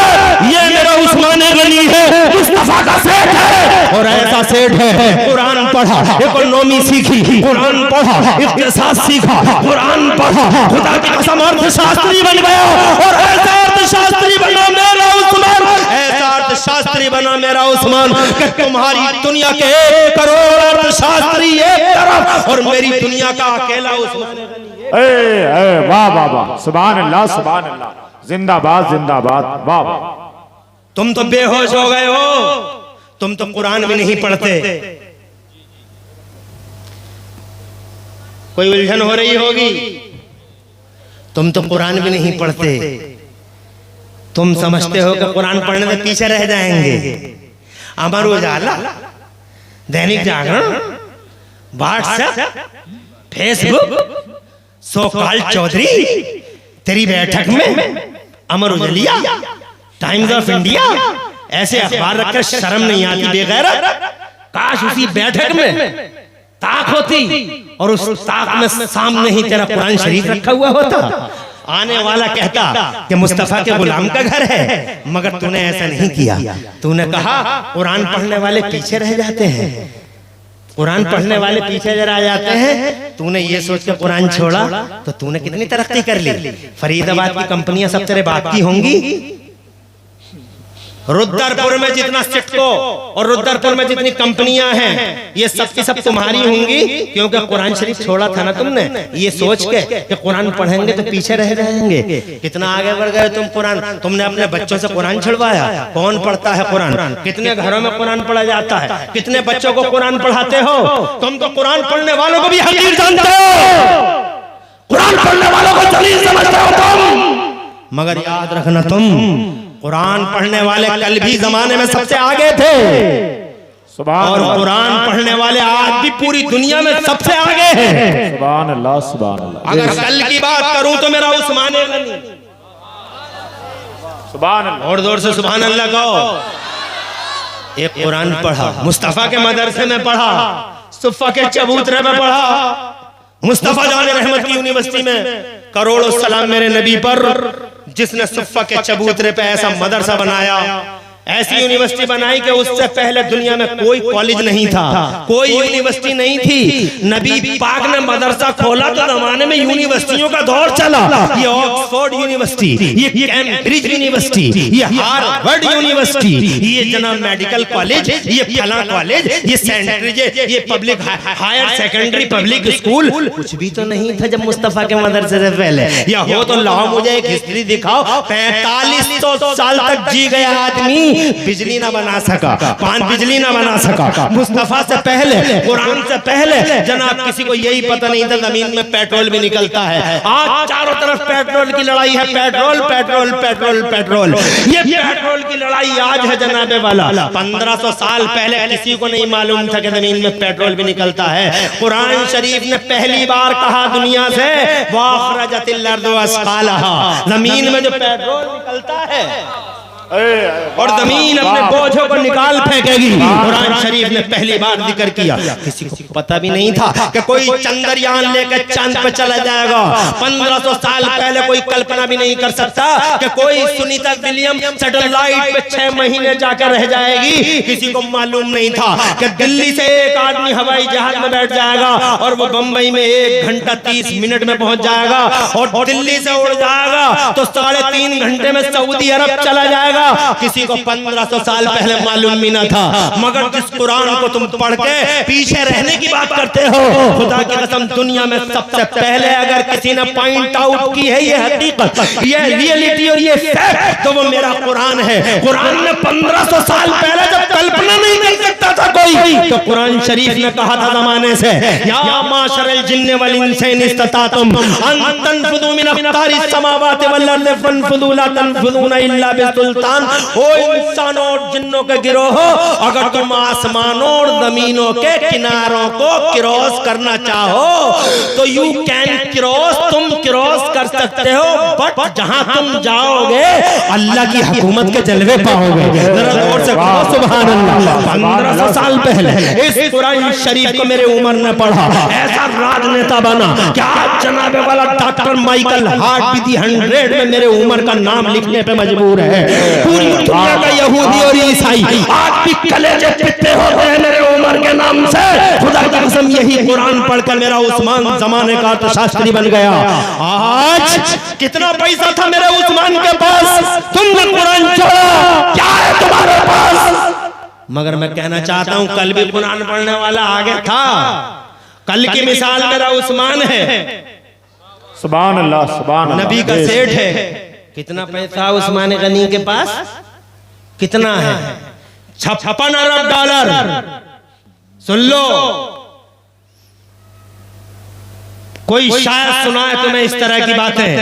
ये मेरा उस्मान गनी है, मुस्तफा का सेठ है, और ऐसा सेठ है कुरान पढ़ा, इकोनॉमी सीखी, कुरान पढ़ा, इक्तिसाद सीखा, कुरान पढ़ा, खुदा की कसम शास्त्री बन गया। और ऐसा अर्थशास्त्री बना मेरा उस्मान, ऐसा अर्थशास्त्री बना मेरा उस्मान कि तुम्हारी दुनिया के 1 करोड़ अर्थशास्त्री एक तरफ और मेरी दुनिया का अकेला उस्मान। वाह वाह वाह, सुभान अल्लाह, सुभान अल्लाह, जिंदाबाद जिंदाबाद, वाह वाह। तुम तो बेहोश हो गए हो, तुम तो कुरान भी नहीं पढ़ते। कोई उलझन हो रही होगी, तुम तो कुरान भी नहीं पढ़ते। तुम समझते हो कि कुरान पढ़ने से पीछे रह जाएंगे। अमर उजाला, दैनिक जागरण, व्हाट्सएप, फेसबुक, सोकाल चौधरी तेरी बैठक में, अमर उजलिया, टाइम्स ऑफ इंडिया, ऐसे अखबार रखकर शर्म नहीं आती बेगैरत? काश उसी बैठक में ताक होती और उस ताक में सामने ही तेरा कुरान शरीफ रखा हुआ होता। आने वाला कहता कि मुस्तफा के गुलाम का घर है, मगर तूने ऐसा नहीं किया। तूने कहा कुरान पढ़ने वाले पीछे रह जाते हैं, कुरान पढ़ने वाले पीछे जरा जाते हैं। तूने ये सोच के कुरान छोड़ा तो तूने कितनी तरक्की कर ली। फरीदाबाद की कंपनियां सब तेरे बाप की होंगी। रुद्रपुर में जितना सिटको और रुद्रपुर में जितनी कंपनियां हैं, ये सब की सब तुम्हारी होंगी, क्योंकि कुरान शरीफ छोड़ा था ना तुमने, ये सोच के कि कुरान पढ़ेंगे तो पीछे रह जाएंगे। कितना आगे बढ़ गए तुम कुरान। तुमने अपने बच्चों से कुरान छुड़वाया। कौन पढ़ता है कुरान? कितने घरों में कुरान पढ़ा जाता है? कितने बच्चों को कुरान पढ़ाते हो? तुम तो कुरान पढ़ने वालों को भी हकीर जानते हो, कुरान पढ़ने वालों को जलील समझते हो तुम। मगर याद रखना, तुम कुरान पढ़ने वाले कल भी जमाने में सबसे आगे थे, और कुरान पढ़ने वाले आज भी पूरी दुनिया में सबसे आगे हैं। सुभान अल्लाह, सुभान अल्लाह। अगर कल की बात करूं तो मेरा उस्मान गनी। सुभान अल्लाह, और जोर से सुभान अल्लाह कहो। एक कुरान पढ़ा, मुस्तफा के मदरसे में पढ़ा, सुफ़ा के चबूतरे में पढ़ा, मुस्तफा जाने रहमत की यूनिवर्सिटी में। करोड़ों सलाम मेरे नबी पर, जिसने सुफ़ा के चबूतरे पे ऐसा मदरसा बनाया, ऐसी यूनिवर्सिटी बनाई कि उससे पहले दुनिया में कोई कॉलेज नहीं था, कोई यूनिवर्सिटी नहीं थी। नबी पाक ने मदरसा खोला तो जमाने में यूनिवर्सिटियों का दौर चला। ये ऑक्सफोर्ड यूनिवर्सिटी, ये कैम्ब्रिज यूनिवर्सिटी, ये हार्वर्ड यूनिवर्सिटी, ये जनाब मेडिकल कॉलेज, ये फला कॉलेज, ये सेंट्रिज, ये public higher secondary public school, कुछ भी तो नहीं था जब मुस्तफा के मदरसे से पहले। या हो तो लाओ मुझे एक हिस्ट्री दिखाओ, 4500 साल तक जी गया आदमी, बिजली ना बना सका, पान बिजली ना बना सका। मुस्तफा से पहले, कुरान से पहले जनाब किसी को यही पता नहीं था जमीन में पेट्रोल भी निकलता है। आज चारों तरफ पेट्रोल की लड़ाई है, पेट्रोल पेट्रोल पेट्रोल पेट्रोल। ये पेट्रोल की लड़ाई आज है जनाबे वाला। 1500 साल पहले किसी को नहीं मालूम था कि जमीन में पेट्रोल भी निकलता है। कुरान शरीफ ने पहली बार कहा दुनिया से, वाखरजतिल अर्दु अस्कालहा, जमीन में जो पेट्रोल निकलता है और जमीन अपने बोझों को निकाल फेंकेगी। कुरान शरीफ ने पहली बार जिक्र किया। किसी को पता भी नहीं था कि कोई चंद्रयान लेकर चांद पे चला जाएगा। 1500 साल पहले कोई कल्पना भी नहीं कर सकता कि कोई सुनीता विलियम सैटेलाइट पे 6 महीने जाकर रह जाएगी। किसी को मालूम नहीं था कि दिल्ली से एक आदमी हवाई जहाज में बैठ जाएगा और वो बंबई में 1 घंटा 30 मिनट में पहुंच जाएगा, और दिल्ली से उड़ जाएगा तो 3.5 घंटे में सऊदी अरब चला जाएगा। किसी को 1500 साल पहले मालूम भी ना था। मगर जिस कुरान को तुम पढ़ के पीछे रहने की बात करते हो, खुदा की कसम दुनिया में सबसे पहले अगर किसी ने पॉइंट आउट की है ये हकीकत, ये रियलिटी और ये फैक्ट, तो वो मेरा कुरान है। कुरान ने 1500 साल पहले जब कल्पना नहीं कर सकता था कोई, तो कुरान शरीफ ने कहा था जमाने से, या माशरल जिन्न वल इंस इन इस्ततातुम अन तनफुदू मिन अक़तारिस समावाति वल अर्दि फनफुदू ला तनफुदूना इल्ला बिसुल्तान। ओ इंसानों और जिन्नों के गिरोह, अगर तुम आसमानों और जमीनों के किनारों को क्रॉस करना चाहो तो यू कैन क्रॉस, तुम क्रॉस कर सकते हो, बट जहां तुम जाओगे अल्लाह की हुकूमत के जलवे पाओगे। जरा जोर से कहो सुभान अल्लाह। 1500 साल पहले इस कुरान शरीफ को मेरे उमर ने पढ़ा, ऐसा राजनेता बना कि आज जनाबे वाला डॉक्टर माइकल हार्ट भी दी 100 में मेरे उमर का नाम लिखने पे मजबूर है। पूरी दुनिया का यहूदी और ईसाई आज भी कलेजे पिटते होते हैं मेरे उमर के नाम से। खुदा की कसम यही कुरान पढ़कर मेरा उस्मान जमाने का अर्थशास्त्री बन गया। आज कितना पैसा था मेरे उस्मान के पास, तुमने कुरान छोड़ा, क्या है तुम्हारे पास? मगर मैं कहना चाहता हूं कल भी कुरान पढ़ने वाला आगे था। कल की मिसाल मेरा उस्मान है, सुभान अल्लाह, सुभान अल्लाह। नबी का सेठ है। कितना पैसा उस्मान गनी के पास? कितना है? 56 अरब डॉलर। सुन लो, कोई शायद सुनाए तुम्हें इस तरह की बातें।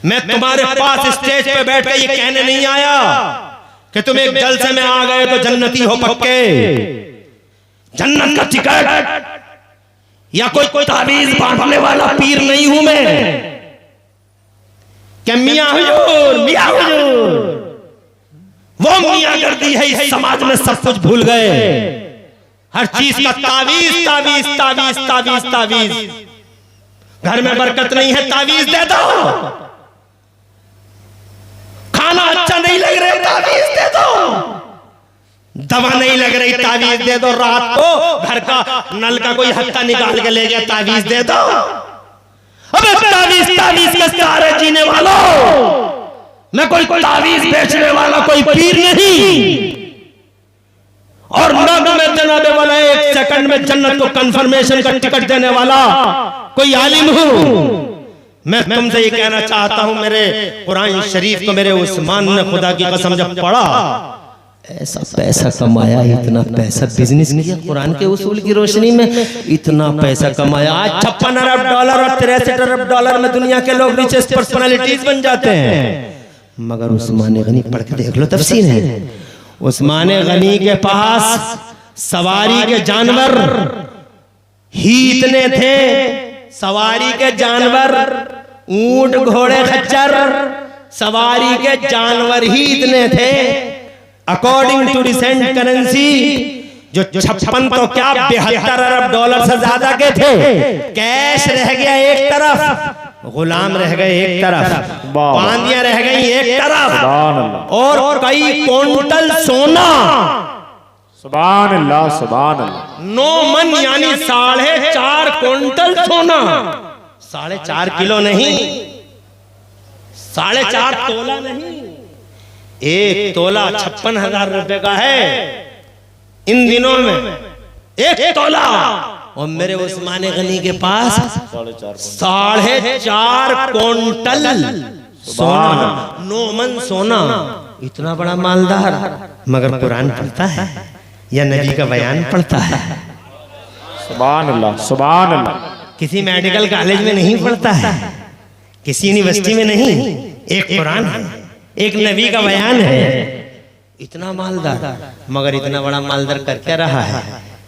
मैं तुम्हारे पास स्टेज पे बैठ के ये कहने नहीं आया कि तुम एक जलसे में आ गए तो जन्नती हो पक्के। जन्नत का टिकट या कोई तावीज बांधने वाला पीर नहीं हूं मैं कि मियां हुजूर, मियां हुजूर। वो मियां गर्दी है इस समाज में सब कुछ भूल गए। हर चीज का तावीज तावीज तावीज तावीज तावीज। घर में बरकत नहीं है, तावीज दे दो। खाना अच्छा नहीं लग रहा, तावीज दे दो। दवा नहीं लग रही, तावीज दे दो। रात को घर का नल का कोई हत्था निकाल के ले गया, तावीज दे दो। अबे तावीज तावीज के सहारे जीने वालों, मैं कोई तावीज बेचने वाला कोई पीर नहीं, और ना मैं जनाबे वाला 1 सेकंड में जन्नत को कंफर्मेशन का टिकट देने वाला कोई आलिम हूं। मैं तुमसे ये कहना चाहता हूं, मेरे कुरान शरीफ को मेरे उस्मान ने खुदा की कसम जब पढ़ा, ऐसा पैसा कमाया, इतना पैसा बिजनेस किया कुरान के उसूल की रोशनी में, इतना पैसा कमाया। आज $56 अरब और $63 अरब में दुनिया के लोग रिचेस्ट पर्सनालिटीज बन जाते हैं। मगर उस्मान गनी पढ़ के देख लो तफसीर है, उस्मान गनी के पास सवारी के जानवर ही इतने थे, सवारी के जानवर, ऊंट घोड़े खच्चर, सवारी के जानवर ही इतने थे। अकॉर्डिंग टू रिसेंट करेंसी जो 56 तो क्या $72 अरब से ज्यादा के थे। कैश रह गया एक तरफ, गुलाम रह गए एक तरफ, बांदियां रह गई एक तरफ, और कई क्विंटल सोना। सुभान अल्लाह सुभान अल्लाह। 9 मन यानी 4.5 क्विंटल सोना, 4.5 किलो नहीं, 4.5 तोला नहीं, 1 तोला 56,000 रुपए का है इन दिनों में, 1 तोला। और मेरे उस्मान गनी के पास 4.5 क्विंटल सोना, 9 मन सोना, इतना बड़ा मालदार। मगर कुरान पढ़ता है या नबी का बयान पढ़ता है? सुभान अल्लाह सुभान अल्लाह। किसी मेडिकल कॉलेज में नहीं पढ़ता है, किसी यूनिवर्सिटी में नहीं, एक कुरान है, एक नबी का बयान है। इतना मालदार, मगर इतना बड़ा मालदार कर क्या रहा है?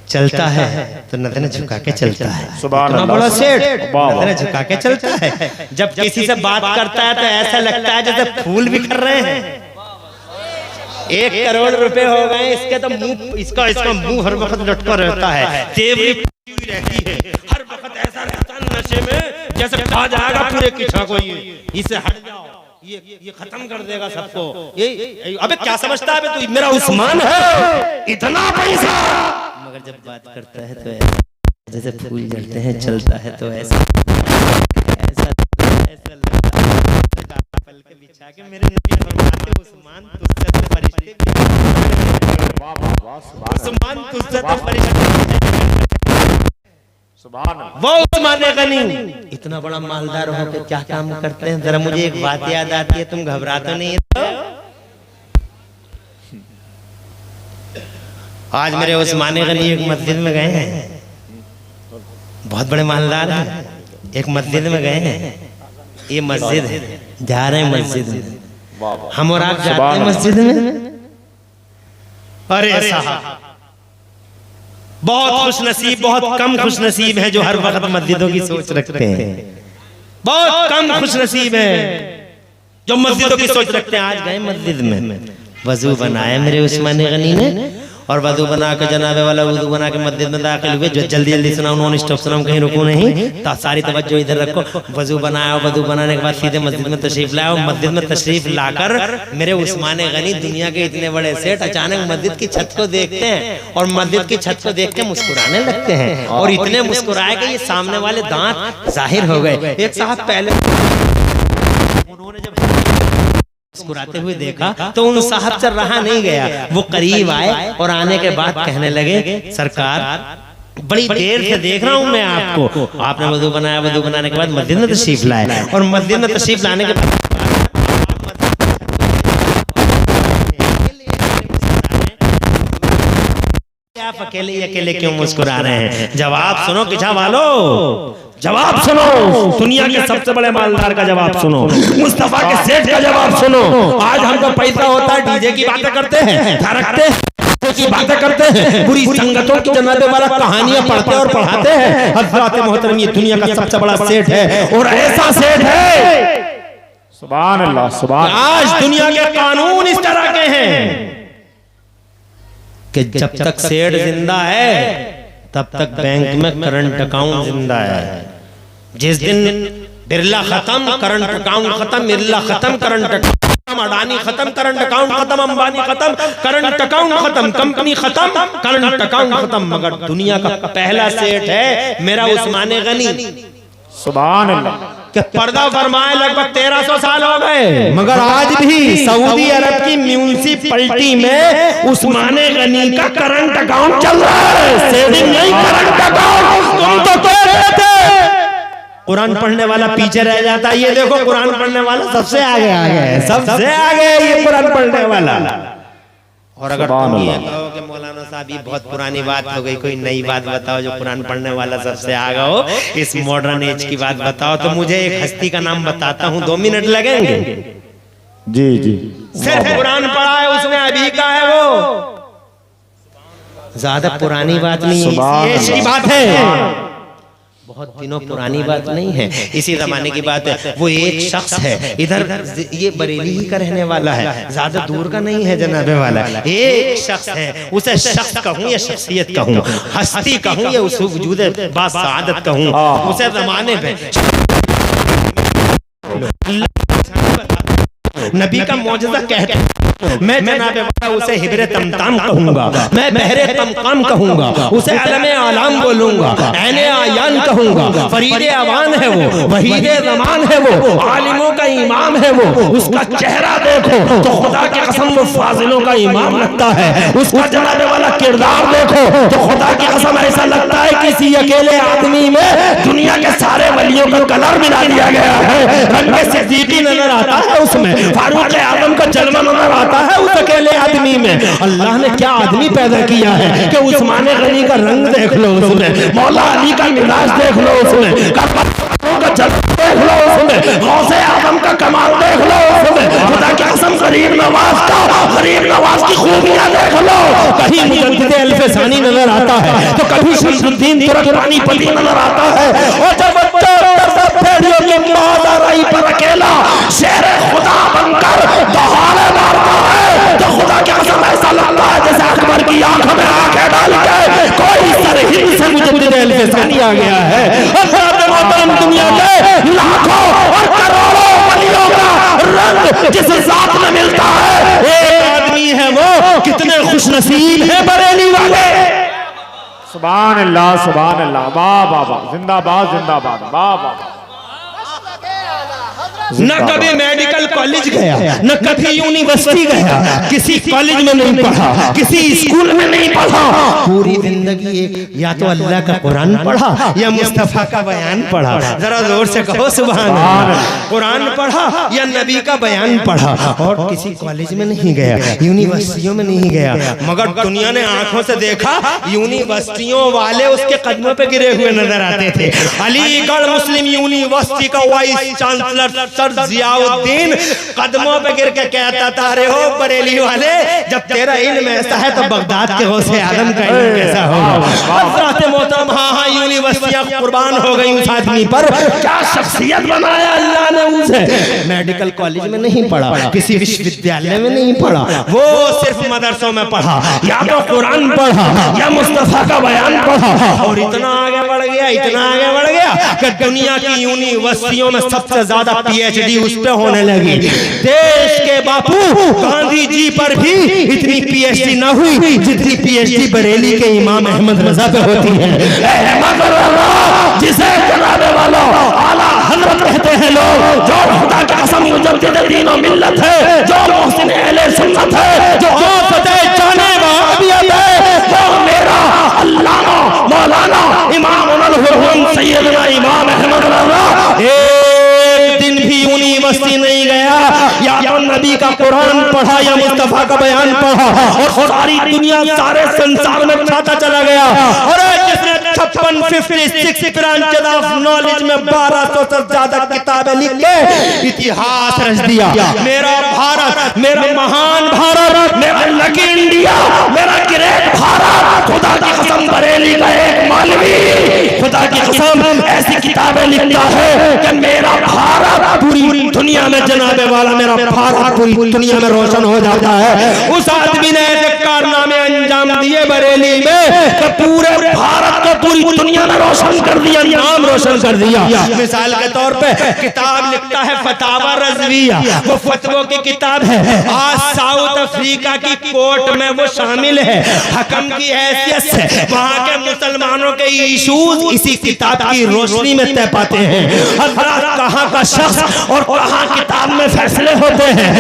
चलता है तो नजरें झुका के चलता है। इतना बड़ा सेठ नजरें झुका के चलता है। जब किसी से बात करता है तो ऐसा लगता है जैसे फूल बिखर रहे हैं। 1 करोड़ रुपए हो गए इसके, तो मुंह इसका मुंह हर वक्त लटका रहता है, तेवरी रहती है, हर वक्त ऐसा रहता है नशे में जैसे खा जाएगा पूरे किछा को, इसे हट जाओ, ये खत्म कर देगा सबको। ये अबे क्या समझता है तू, मेरा उस्मान है, इतना पैसा। मगर जब बात करता है तो जैसे फूल जलते हैं, चलता है तो ऐसा ऐसा ऐसा लगता है पल के बिछा के मेरे नबी फरमाते उस्मान तुझसे तो फरिश्ते, उस्मान तुझसे तो फरिश्ते। वो उस्मान गनी इतना बड़ा मालदार हो के क्या काम करते हैं? जरा मुझे एक बात याद आती है, तुम घबरा तो नहीं हो? आज मेरे उस्मान गनी एक मस्जिद में गए हैं, बहुत बड़े मालदार हैं, एक मस्जिद में गए हैं। ये मस्जिद है, जा रहे हैं मस्जिद में, हम और आप जाते हैं मस्जिद में। अरे साहब, बहुत खुश नसीब, बहुत कम खुश नसीब है जो हर वक्त मस्जिदों की सोच रखते हैं। बहुत कम खुश नसीब है जो मस्जिदों की सोच रखते हैं। आज गए मस्जिद में, वजू बनाया मेरे उस्मान गनी ने, और वजू बना के जनाबे वाला वजू बना के मस्जिद में दाखिल हुए। जो जल्दी जल्दी सुनाओ, नॉन स्टॉप सुनाओ, कहीं रुको नहीं, सारी तवज्जो इधर रखो। वजू बनाया, वजू बनाने के बाद सीधे मस्जिद में तशरीफ लाया। मस्जिद में तशरीफ लाकर मेरे उस्मान गनी दुनिया के इतने बड़े सेठ अचानक मस्जिद की छत को देखते हैं, और मस्जिद की छत को देख के मुस्कुराने लगते हैं, और इतने मुस्कुराए कि ये सामने वाले दांत जाहिर हो गए। एक साहब पहले उन्होंने जब मुस्कुराते हुए देखा तो उन साहब से रहा नहीं गया, वो करीब आए और आने के बाद कहने लगे, सरकार बड़ी देर से देख रहा हूं मैं आपको, आपने वजू बनाया, वजू बनाने के बाद मस्जिद में तशरीफ लाए, और मस्जिद में तशरीफ लाने के बाद आप अकेले अकेले क्यों मुस्कुरा रहे हैं? जवाब सुनो किछा वालो, जवाब सुनो, दुनिया के सबसे बड़े मालदार का जवाब सुनो, मुस्तफा के सेठ का जवाब सुनो। आज हमको पैसा होता है, डीजे की बातें करते हैं, धड़कते हैं, की बातें करते हैं, बुरी संगतों की जनाबे वाला कहानियां पढ़ते और पढ़ाते हैं। हज़रात मोहतरम, ये दुनिया का सबसे बड़ा सेठ है, और ऐसा सेठ है, सुभान अल्लाह सुभान। आज दुनिया के कानून इस तरह के हैं कि जब तक सेठ जिंदा है तब तक बैंक में करंट अकाउंट जिंदा है। जिस दिन बिरला खत्म, करंट अकाउंट खत्म, बिरला खत्म, करंट अकाउंट, अडानी खत्म, करंट अकाउंट खत्म, अंबानी खत्म, करंट अकाउंट खत्म, कंपनी खत्म, करंट अकाउंट खत्म। मगर दुनिया का पहला सेठ है मेरा उस्मान गनी। सुभान अल्लाह। कि पर्दा फरमाए लगभग 1300 साल हो गए, मगर आज भी सऊदी अरब की म्यूनिसिपैलिटी में उस्माने गनी का करंट अकाउंट चल रहा है, सेविंग नहीं करंट अकाउंट। तुम तो कह रहे थे कुरान पढ़ने वाला पीछे रह जाता है, ये देखो कुरान पढ़ने वाला सबसे आगे आ गए, सबसे आगे ये कुरान पढ़ने वाला। और अगर तुम ये कहो कि मौलाना साहब ये बहुत पुरानी बात हो गई, कोई नई बात बताओ जो कुरान पढ़ने वाला सबसे आगे हो, इस मॉडर्न एज की बात बताओ, तो मुझे एक हस्ती का नाम बताता हूँ, 2 मिनट लगेंगे। जी जी, सिर्फ कुरान पढ़ा है उसने, अभी का है वो, ज्यादा पुरानी बात नहीं है, इसी बात है, बहुत दिनों पुरानी बात नहीं है, इसी जमाने की बात है। वो एक शख्स है, इधर ये बरेली ही का रहने वाला है, ज्यादा दूर का नहीं है जनाबे वाला, एक शख्स है, उसे शख्स कहूँ या शख्सियत कहूँ, हस्ती कहूँ या उस वजूद बासादत कहूँ, उसे जमाने में नबी का मौजज़ा कहते हैं, मैं जनाबे वाला उसे हिब्रे तमताम कहूंगा, मैं बहरे तमकाम कहूंगा, उसे अलमे आलाम बोलूंगा, ऐने आयान कहूंगा, फरीदे अवान है वो, वहीदे ज़मान है वो, आलिमों का इमाम है वो, उसका चेहरा देखो तो खुदा की कसम वो फाजिलों का इमाम लगता है, उसका जनाबे वाला किरदार देखो तो खुदा की कसम ऐसा लगता है किसी अकेले आदमी में दुनिया के सारे वलियों का कलर मिला दिया गया है, रंग सिद्दीकी नजर आता है उसमें, फारूक आजम का जलवा नजर आता है उस अकेले आदमी में। अल्लाह ने क्या आदमी पैदा किया है कि उस्माने गनी का रंग देख लो उसमें, मौला अली का मिजाज देख लो उसमें, का जलवा देख लो उसमें, गौसे आजम का कमाल देख लो उसमें, खुदा की कसम गरीब नवाज की खूबियां देख लो। कहीं मुजद्दिद अल्फसानी नजर आता है तो कभी शमसुद्दीन तुर्कमानी पति नजर आता है, और जब भेड़ियों की मौदाराई पर अकेला शेर खुदा बनकर दहाड़े मारता है तो खुदा की कसम ऐसा लगता है जैसे अकबर की आंख में आंखें डाल के कोई सरहिंद से मुजद्दिद अल्फसानी आ गया है। मोहतरम, दुनिया के लाखों और करोड़ों वलियों का रंग जिस जात में मिलता है, एक आदमी है वो, कितने खुशनसीब है बरेली वाले। सुभान अल्लाह, सुभान अल्लाह, वाह वाह वाह, जिंदाबाद जिंदाबाद, वाह वाह। न कभी मेडिकल कॉलेज गया, न कभी यूनिवर्सिटी गया, किसी कॉलेज में नहीं पढ़ा, किसी स्कूल में नहीं पढ़ा, पूरी जिंदगी या तो अल्लाह का कुरान पढ़ा या मुस्तफा का बयान पढ़ा। जरा जोर से कहो सुभान अल्लाह। कुरान पढ़ा या नबी का बयान पढ़ा, और किसी कॉलेज में नहीं गया, यूनिवर्सिटियों में नहीं गया, मगर दुनिया ने आंखों से देखा यूनिवर्सिटियों वाले उसके कदमों पे गिरे हुए नजर आते थे। अलीगढ़ मुस्लिम यूनिवर्सिटी का वाइस चांसलर सर जियाउद्दीन कदमों पे गिर के कहता था, अरे हो बरेली वाले, जब तेरा इल्म ऐसा है तो बगदाद के गौसे आजम का इल्म कैसा होगा। मोहतरम, हाँ यूनिवर्सिटियां कुर्बान हो गई उस आदमी पर, क्या शख्सियत बनाया अल्लाह ने उसे। मेडिकल कॉलेज में नहीं पढ़ा, किसी विश्वविद्यालय में नहीं पढ़ा, वो सिर्फ मदरसों में पढ़ा, या तो कुरान पढ़ा या मुस्तफा का बयान पढ़ा, और इतना आगे बढ़ गया, इतना आगे बढ़ गया कि दुनिया की यूनिवर्सिटियों में सबसे ज्यादा पीएचडी उस पे होने लगी। देश के बापू गांधी जी पर भी इतनी पीएचडी ना हुई जितनी पीएचडी बरेली के इमाम अहमद रजा पे होती है। अहमद रजा जिसे जनाबे वालों आला हजरत कहते हैं लोग, जो खुदा की कसम मुजद्दिद दीन और मिल्लत है, जो मोहसिन अहले सुन्नत है, जो आफते जाने वहाबियत है, वो मेरा अल्लामा मौलाना इमाम उल हुरम सैयदना इमाम अहमद रजा एक दिन भी यूनिवर्सिटी नहीं गया, या तो नबी का कुरान पढ़ा या मुस्तफा का बयान पढ़ा, और सारी दुनिया सारे संसार में छाता चला गया। और जिसने 56 ब्रांचेस ऑफ नॉलेज में 1200 से ज्यादा किताबें लिख के इतिहास रच दिया। मेरा भारत, मेरा महान भारत, मेरा लकी इंडिया, मेरा ग्रेट भारत, खुदा की कसम बरेली का एक मौलवी खुदा की कसम ऐसी किताबें लिखता है कि मेरा भारत पूरी दुनिया में जनाबे वाला, मेरा भारत पूरी दुनिया में रोशन हो जाता है। उस आदमी ने ऐसे कारनामे अंजाम दिए बरेली में तो पूरे भारत को, पूरी दुनिया में रोशन कर दिया, नाम रोशन कर दिया। मिसाल के तौर पे किताब लिखता है फतावा रज़विया, वो फतवों की किताब है। आज साउथ अफ्रीका की कोर्ट में वो शामिल है हकम की हैसियत से। वहाँ के मुसलमानों के इशूज इसी किताब की रोशनी में तय पाते हैं। हज़रत कहाँ का शख्स और कहाँ किताब में फैसले होते हैं।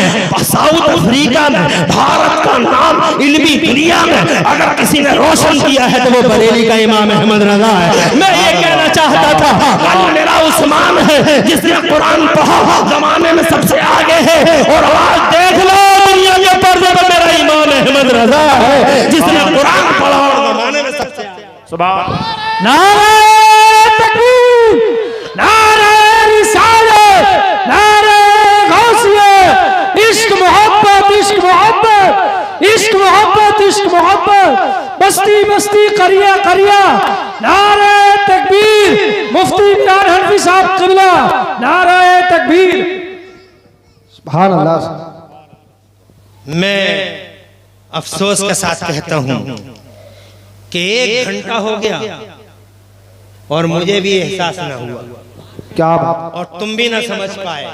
साउथ अफ्रीका में भारत का नाम इल्मी दुनिया में अगर किसी ने रोशन किया है तो वो बरेली का इमाम अहमद रजा है। मैं ये कहना चाहता था, कल मेरा उस्मान है जिसने कुरान पढ़ा, जमाने में सबसे आगे है, और आज देख लो दुनिया के पर्दे पर मेरा इमाम अहमद रजा है जिसने कुरान पढ़ा और जमाने में सबसे आगे। सुभान नारे तकबीर, नारे रिसालत, नारे गौसियत, इश्क मोहब्बत, इश्क मोहब्बत, इश्क मोहब्बत, इश्क मोहब्बत, बस्ती बस्ती करिया करिया, नारे तकबीर, मुफ्ती मियां हनफी साहब क़िबला, नारे तकबीर। सुभान अल्लाह। मैं अफसोस के साथ कहता हूं कि 1 घंटा हो गया और मुझे भी एहसास ना हुआ, क्या बात। और तुम भी ना समझ पाए।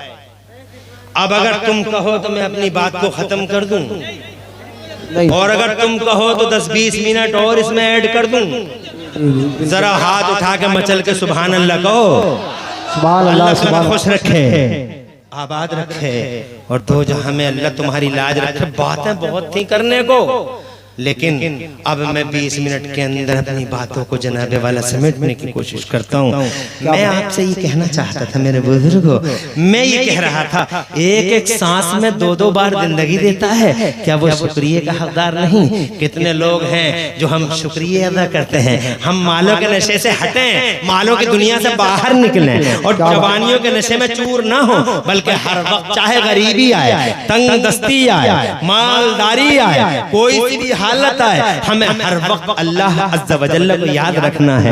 अब अगर तुम कहो तो मैं अपनी बात को खत्म कर दूं, और अगर तुम कहो तो 10-20 मिनट और इसमें ऐड कर दूं। जरा हाथ उठा के मचल के सुभान अल्लाह कहो। सुभान अल्लाह अल्लाह, तुम्हें खुश रखे, आबाद रखे, और दो जहां में अल्लाह तुम्हारी लाज रखे। बातें बहुत थी करने को, लेकिन अब मैं 20 मिनट के अंदर अपनी बातों को जनाबे वाला समेटने की कोशिश करता हूँ। मैं आपसे ये कहना चाहता था मेरे बुजुर्गों, मैं ये कह रहा था, एक एक सांस में 2-2 बार जिंदगी देता है, क्या वो शुक्रिया का हकदार नहीं? कितने लोग हैं जो हम शुक्रिया अदा करते हैं। हम मालों के नशे से हटें, मालों की दुनिया से बाहर निकलें, और जवानियों के नशे में चूर ना हो, बल्कि हर वक्त चाहे गरीबी आए, तंग दस्ती आए, मालदारी आए, कोई सी भी हालत आए, हमें हर वक्त अल्लाह अज़्ज़ा व जल्ल को याद रखना है।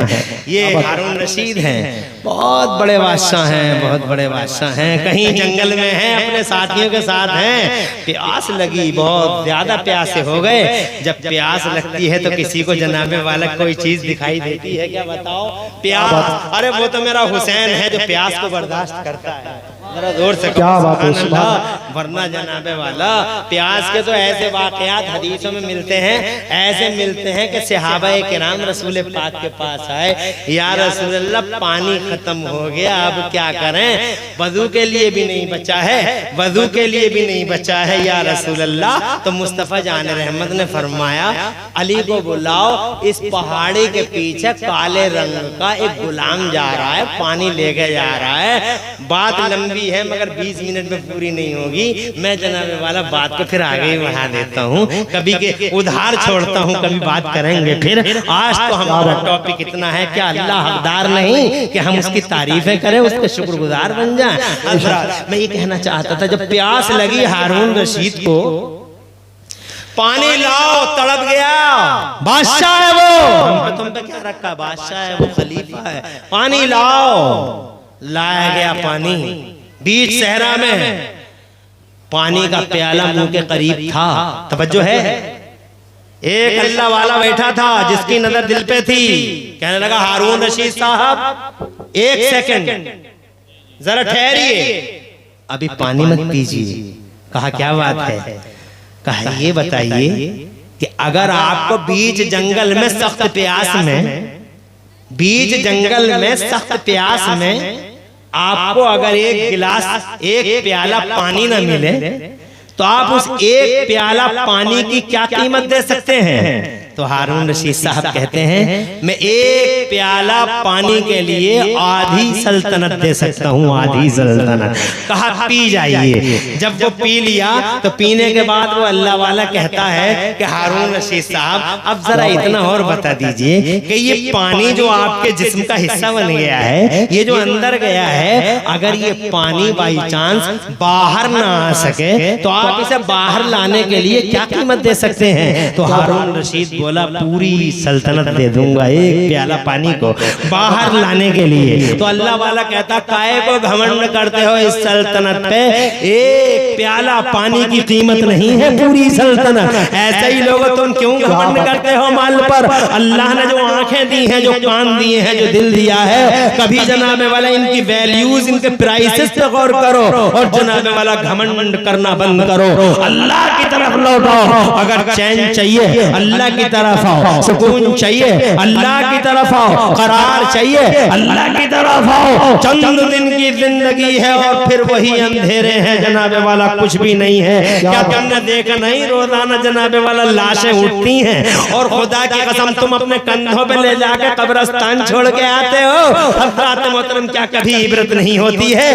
ये हारून रशीद हैं, बहुत बड़े बादशाह हैं, बहुत बड़े बादशाह हैं। कहीं जंगल में हैं, अपने साथियों के साथ हैं, प्यास लगी, बहुत ज्यादा प्यासे हो गए। जब प्यास लगती है तो किसी को जनाबे वाला कोई चीज दिखाई देती है क्या? बताओ। प्यास, अरे वो तो मेरा हुसैन है जो प्यास को बर्दाश्त करता है। जरा जोर से क्या बात है, वरना जनाबे वाला प्यास के तो ऐसे वाकयात हदीसों में मिलते हैं, ऐसे मिलते हैं कि सहाबाए किराम रसूल पाक के पास आए, या रसूल अल्लाह पानी खत्म हो गया, अब क्या करें? वजू के लिए भी नहीं बचा है, वजू के लिए भी नहीं बचा है या रसूल अल्लाह। तो मुस्तफ़ा जान रहमत ने फरमाया, अली को बुलाओ, इस पहाड़ी के पीछे काले रंग का एक गुलाम जा रहा है, पानी लेके जा रहा है। बात लंबी है मगर 20 मिनट में पूरी नहीं होगी। मैं जनाबे वाला बात को फिर आगे ही बढ़ा देता हूँ, कभी के उधार छोड़ता हूँ, कभी बात करेंगे फिर। आज तो हमारा टॉपिक इतना है, क्या अल्लाह हकदार नहीं कि हम उसकी तारीफें करें, उसके शुक्रगुजार बन जाएं? मैं ये कहना चाहता था, जब प्यास लगी हारून रशीद को, पानी लाओ, तड़प गया, बादशाह है वो, तुम पे क्या रखा, बादशाह है वो, खलीफा है, पानी लाओ। लाया गया पानी, बीच सहरा में पानी का प्याला मुंह के करीब था। तवज्जो है, एक अल्लाह वाला बैठा था जिसकी नजर दिल पे थी। कहने लगा, हारून रशीद साहब 1 सेकंड जरा ठहरिए, अभी पानी मत पीजिए। कहा क्या बात है? कहा ये बताइए कि अगर आपको बीच जंगल में सख्त प्यास में, बीच जंगल में सख्त प्यास में आपको अगर एक गिलास, एक प्याला पानी ना मिले, तो आप उस एक प्याला पानी की क्या कीमत दे सकते हैं? तो हारून रशीद साहब कहते हैं, मैं एक प्याला पानी के लिए आधी सल्तनत दे सकता हूँ, आधी सल्तनत। कहा पी जाइए। जब वो पी लिया तो पीने के बाद वो अल्लाह वाला कहता है कि हारून रशीद साहब अब जरा इतना और बता दीजिए कि ये पानी जो आपके जिस्म का हिस्सा बन गया है, ये जो अंदर गया है, अगर ये पानी बाई चांस बाहर ना आ सके तो आप इसे बाहर लाने के लिए क्या कीमत दे सकते हैं? तो हारून रशीद बोला पूरी सल्तनत दे दूंगा एक प्याला पानी को बाहर लाने के लिए। तो अल्लाह वाला कहता काहे को घमंड करते हो इस सल्तनत पे, एक प्याला पानी की कीमत नहीं है पूरी सल्तनत। ऐसे ही लोगों तुम क्यों घमंड करते हो माल पर? अल्लाह ने जो आंखें दी हैं, जो कान दिए हैं, जो दिल दिया है, कभी जनाबे वाला इनकी वैल्यूज, इनके प्राइसेस पे गौर करो और जनाबे वाला घमंड करना बंद करो। अल्लाह की तरफ लौटो। अगर चैन चाहिए अल्लाह की तरफ आओ, सुकून चाहिए अल्लाह की तरफ आओ, करार चाहिए अल्लाह की तरफ आओ। चंद दिन की जिंदगी है और फिर वही अंधेरे हैं जनाबे वाला, कुछ भी नहीं है। क्या तुमने देखा नहीं रोजाना जनाबे वाला लाशें उठती हैं और खुदा की कसम तुम अपने कंधों पे ले जाके कब्रिस्तान छोड़ के आते हो। हज़रात मोहतरम क्या कभी इबरत नहीं होती है?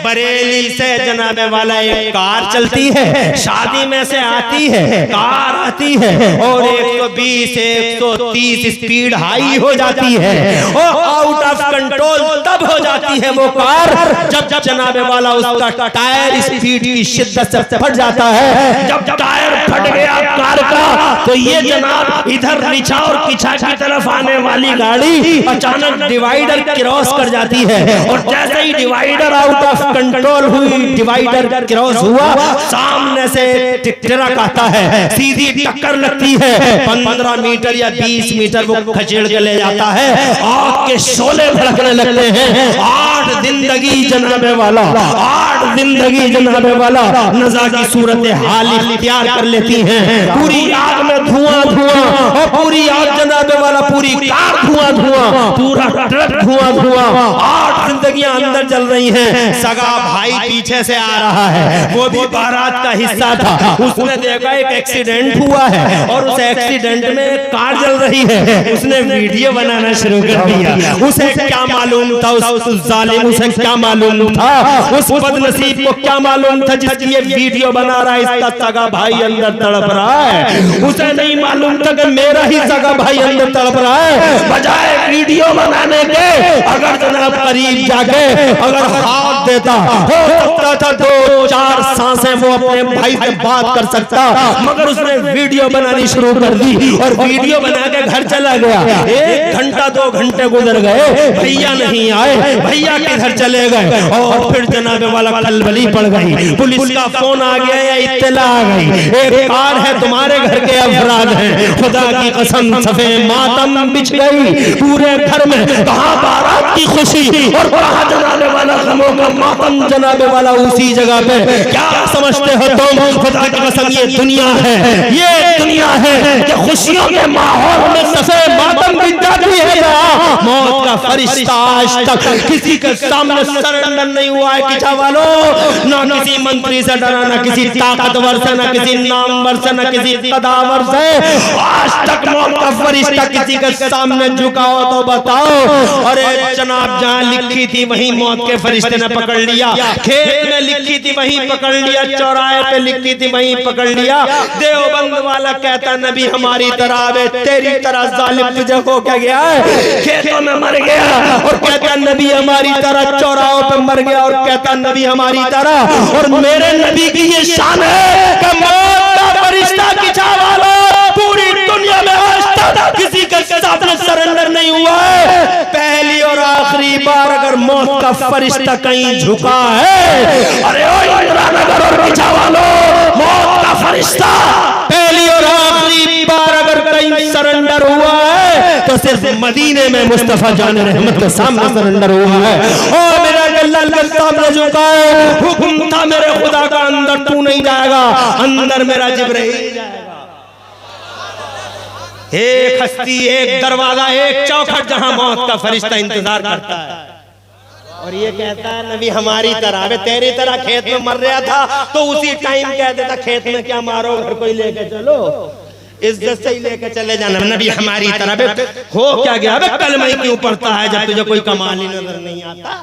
बरेली से जनाबे वाला एक कार चलती है, शादी में से आती है, कार आती है और 120 130 स्पीड हाई हो जाती है और आउट ऑफ कंट्रोल तब हो जाती है वो कार जब जनाबे वाला उसका टायर स्पीड की शिद्दत से फट जाता है। जब टायर फट गया कार का तो ये जनाब इधर रिछा और किछा की तरफ आने वाली गाड़ी अचानक डिवाइडर क्रॉस कर जाती है और जैसे ही डिवाइडर आउट ऑफ कंट्रोल हुई, डिवाइडर क्रॉस हुआ, सामने से ट्रक आता है, सीधी टक्कर लगती है। 15 मीटर या 20 मीटर वो खचेड़ के ले जाता है, आग के शोले भड़कने लगते हैं। 8 जिंदगी जनाबे वाला, 8 जिंदगी जनाबे वाला नज़ा की सूरत हाल इख्तियार कर लेती हैं। पूरी आग में धुआं और पूरी आग जनाबे वाला, पूरी कार धुआं, पूरा ट्रक धुआं। 8 जिंदगियां अंदर जल रही हैं। सगा भाई पीछे से आ रहा है, वो भी बारात का हिस्सा था। उसने देखा एक एक्सीडेंट हुआ है और उस एक्सीडेंट में कार जल रही है। उसने वीडियो बनाना शुरू कर दिया। उसे क्या मालूम था, उस जालिम उसे क्या मालूम था, उस बदनसीब को क्या मालूम था जिसकी ये वीडियो बना रहा है इसका सगा भाई अंदर तड़प रहा है। उसे नहीं मालूम था कि मेरा ही सगा भाई अंदर तड़प रहा है। बजाय वीडियो बनाने के अगर जनाब करीब जाके अगर हाथ देता, हो सकता था 2-4 सांसें वो अपने भाई से बात कर सकता, मगर उसने वीडियो बनानी शुरू कर दी और वीडियो बना के घर चला गया। 1 घंटा 2 घंटे गुजर गए, भैया नहीं आए, भैया किधर चले गए और फिर जनाबे वाला खलबली पड़ गई। पुलिस का फोन आ गया या इत्तला आ गई, एक कार है तुम्हारे घर के अफराद हैं। खुदा की कसम सफे मातम बिछ गई पूरे घर में। कहाँ बारात की खुशी और कहाँ जनाबे वाला गमों का मातम जनाबे वाला उसी जगह पे। क्या समझते हो तुम? खुदा की कसम ये दुनिया है, ये दुनिया है कि खुशियों के माहौल में सफे मातम बिछ जाती है। मौत का फरिश्ता आज तक किसी के सामने सरेंडर नहीं हुआ है किछा वालों। ना किसी मंत्री से डरा, ना किसी ताकतवर से, ना किसी नामवर से, ना किसी कदावर से। आज तक मौत का फरिश्ता किसी के सामने झुका हो तो बताओ। अरे जनाब जहाँ लिखी थी वहीं मौत के फरिश्ते ने पकड़ लिया, खेत में लिखी थी वहीं पकड़ लिया, चौराहे पे लिखी थी वहीं पकड़ लिया। देवबंद वाला कहता नबी हमारी तरह आवे, तेरी तरह जालिम तुझे हो क्या गया है? खेतों में मर गया और कहता नबी हमारी तरह चौराहों पे मर गया और कहता नबी हमारी तरह। और मेरे नबी की ये शान है कि मौत का फरिश्ता किछा वाला पूरी दुनिया में आज तक किसी के सामने सरेंडर नहीं हुआ है। पहली और आखिरी बार अगर मौत का फरिश्ता कहीं झुका है, अरे ओ इंदिरानगर और किछा वालों, मौत का फरिश्ता पहली और आखिरी बार अगर कहीं सरेंडर हुआ है तो सिर्फ मदीने में मुस्तफा जाने रहमत के सामने सरेंडर हुआ है। और मेरा अल्लाह के सामने झुका है, हुक्म था मेरे खुदा का अंदर तू नहीं जाएगा, अंदर मेरा जिब्राइल जाएगा। एक हस्ती, एक दरवाजा, एक चौखट जहां मौत का फरिश्ता इंतजार करता है और ये कहता है नबी हमारी तरह। अबे तेरी तरह खेत में मर रहा था तो उसी टाइम कह देता खेत में क्या मारो, घर कोई लेके चलो, इज्जत से ही लेके चले जाना। नबी हमारी तरह हो क्या गया? अबे कलमा ही क्यों पढ़ता है जब तुझे कोई कमाल ही नजर नहीं आता?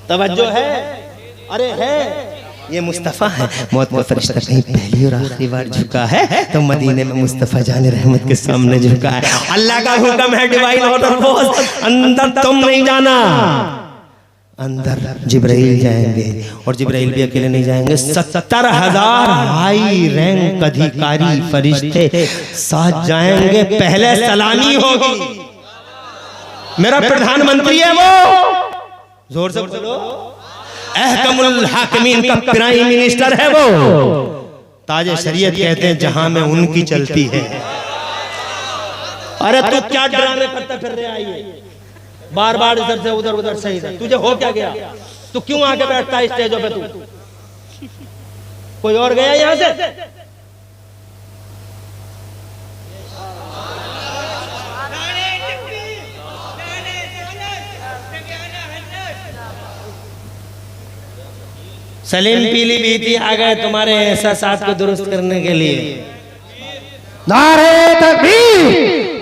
तवज्जो है? अरे है, ये मुस्तफ़ा है। मौत का फरिश्ता कहीं पहली और आखिरी बार झुका है तो मदीने में मुस्तफ़ा जाने रहमत के सामने झुका है। अल्लाह का हुक्म है, डिवाइन ऑर्डर, अंदर तुम नहीं जाना, अंदर जिब्राइल जाएंगे और जिब्राइल भी अकेले नहीं जाएंगे, 70,000 हाई रैंक अधिकारी फरिश्ते साथ जाएंगे। पहले सलामी होगी, मेरा प्रधानमंत्री है वो, जोर से बोलो, अहकमुल हाकिमीन का प्राइम मिनिस्टर है वो, ताजे शरीयत कहते हैं जहां में उनकी चलती है। अरे तू क्या ड्रामे करता फिर रहा है, बार बार इधर से उधर उधर से इधर, तुझे हो क्या गया? तू क्यों आके बैठता है स्टेजों पे? तू कोई और गया यहां से? सलीम पीलीभीत आ गए तुम्हारे एहसास को दुरुस्त करने के लिए। नारे तकबीर,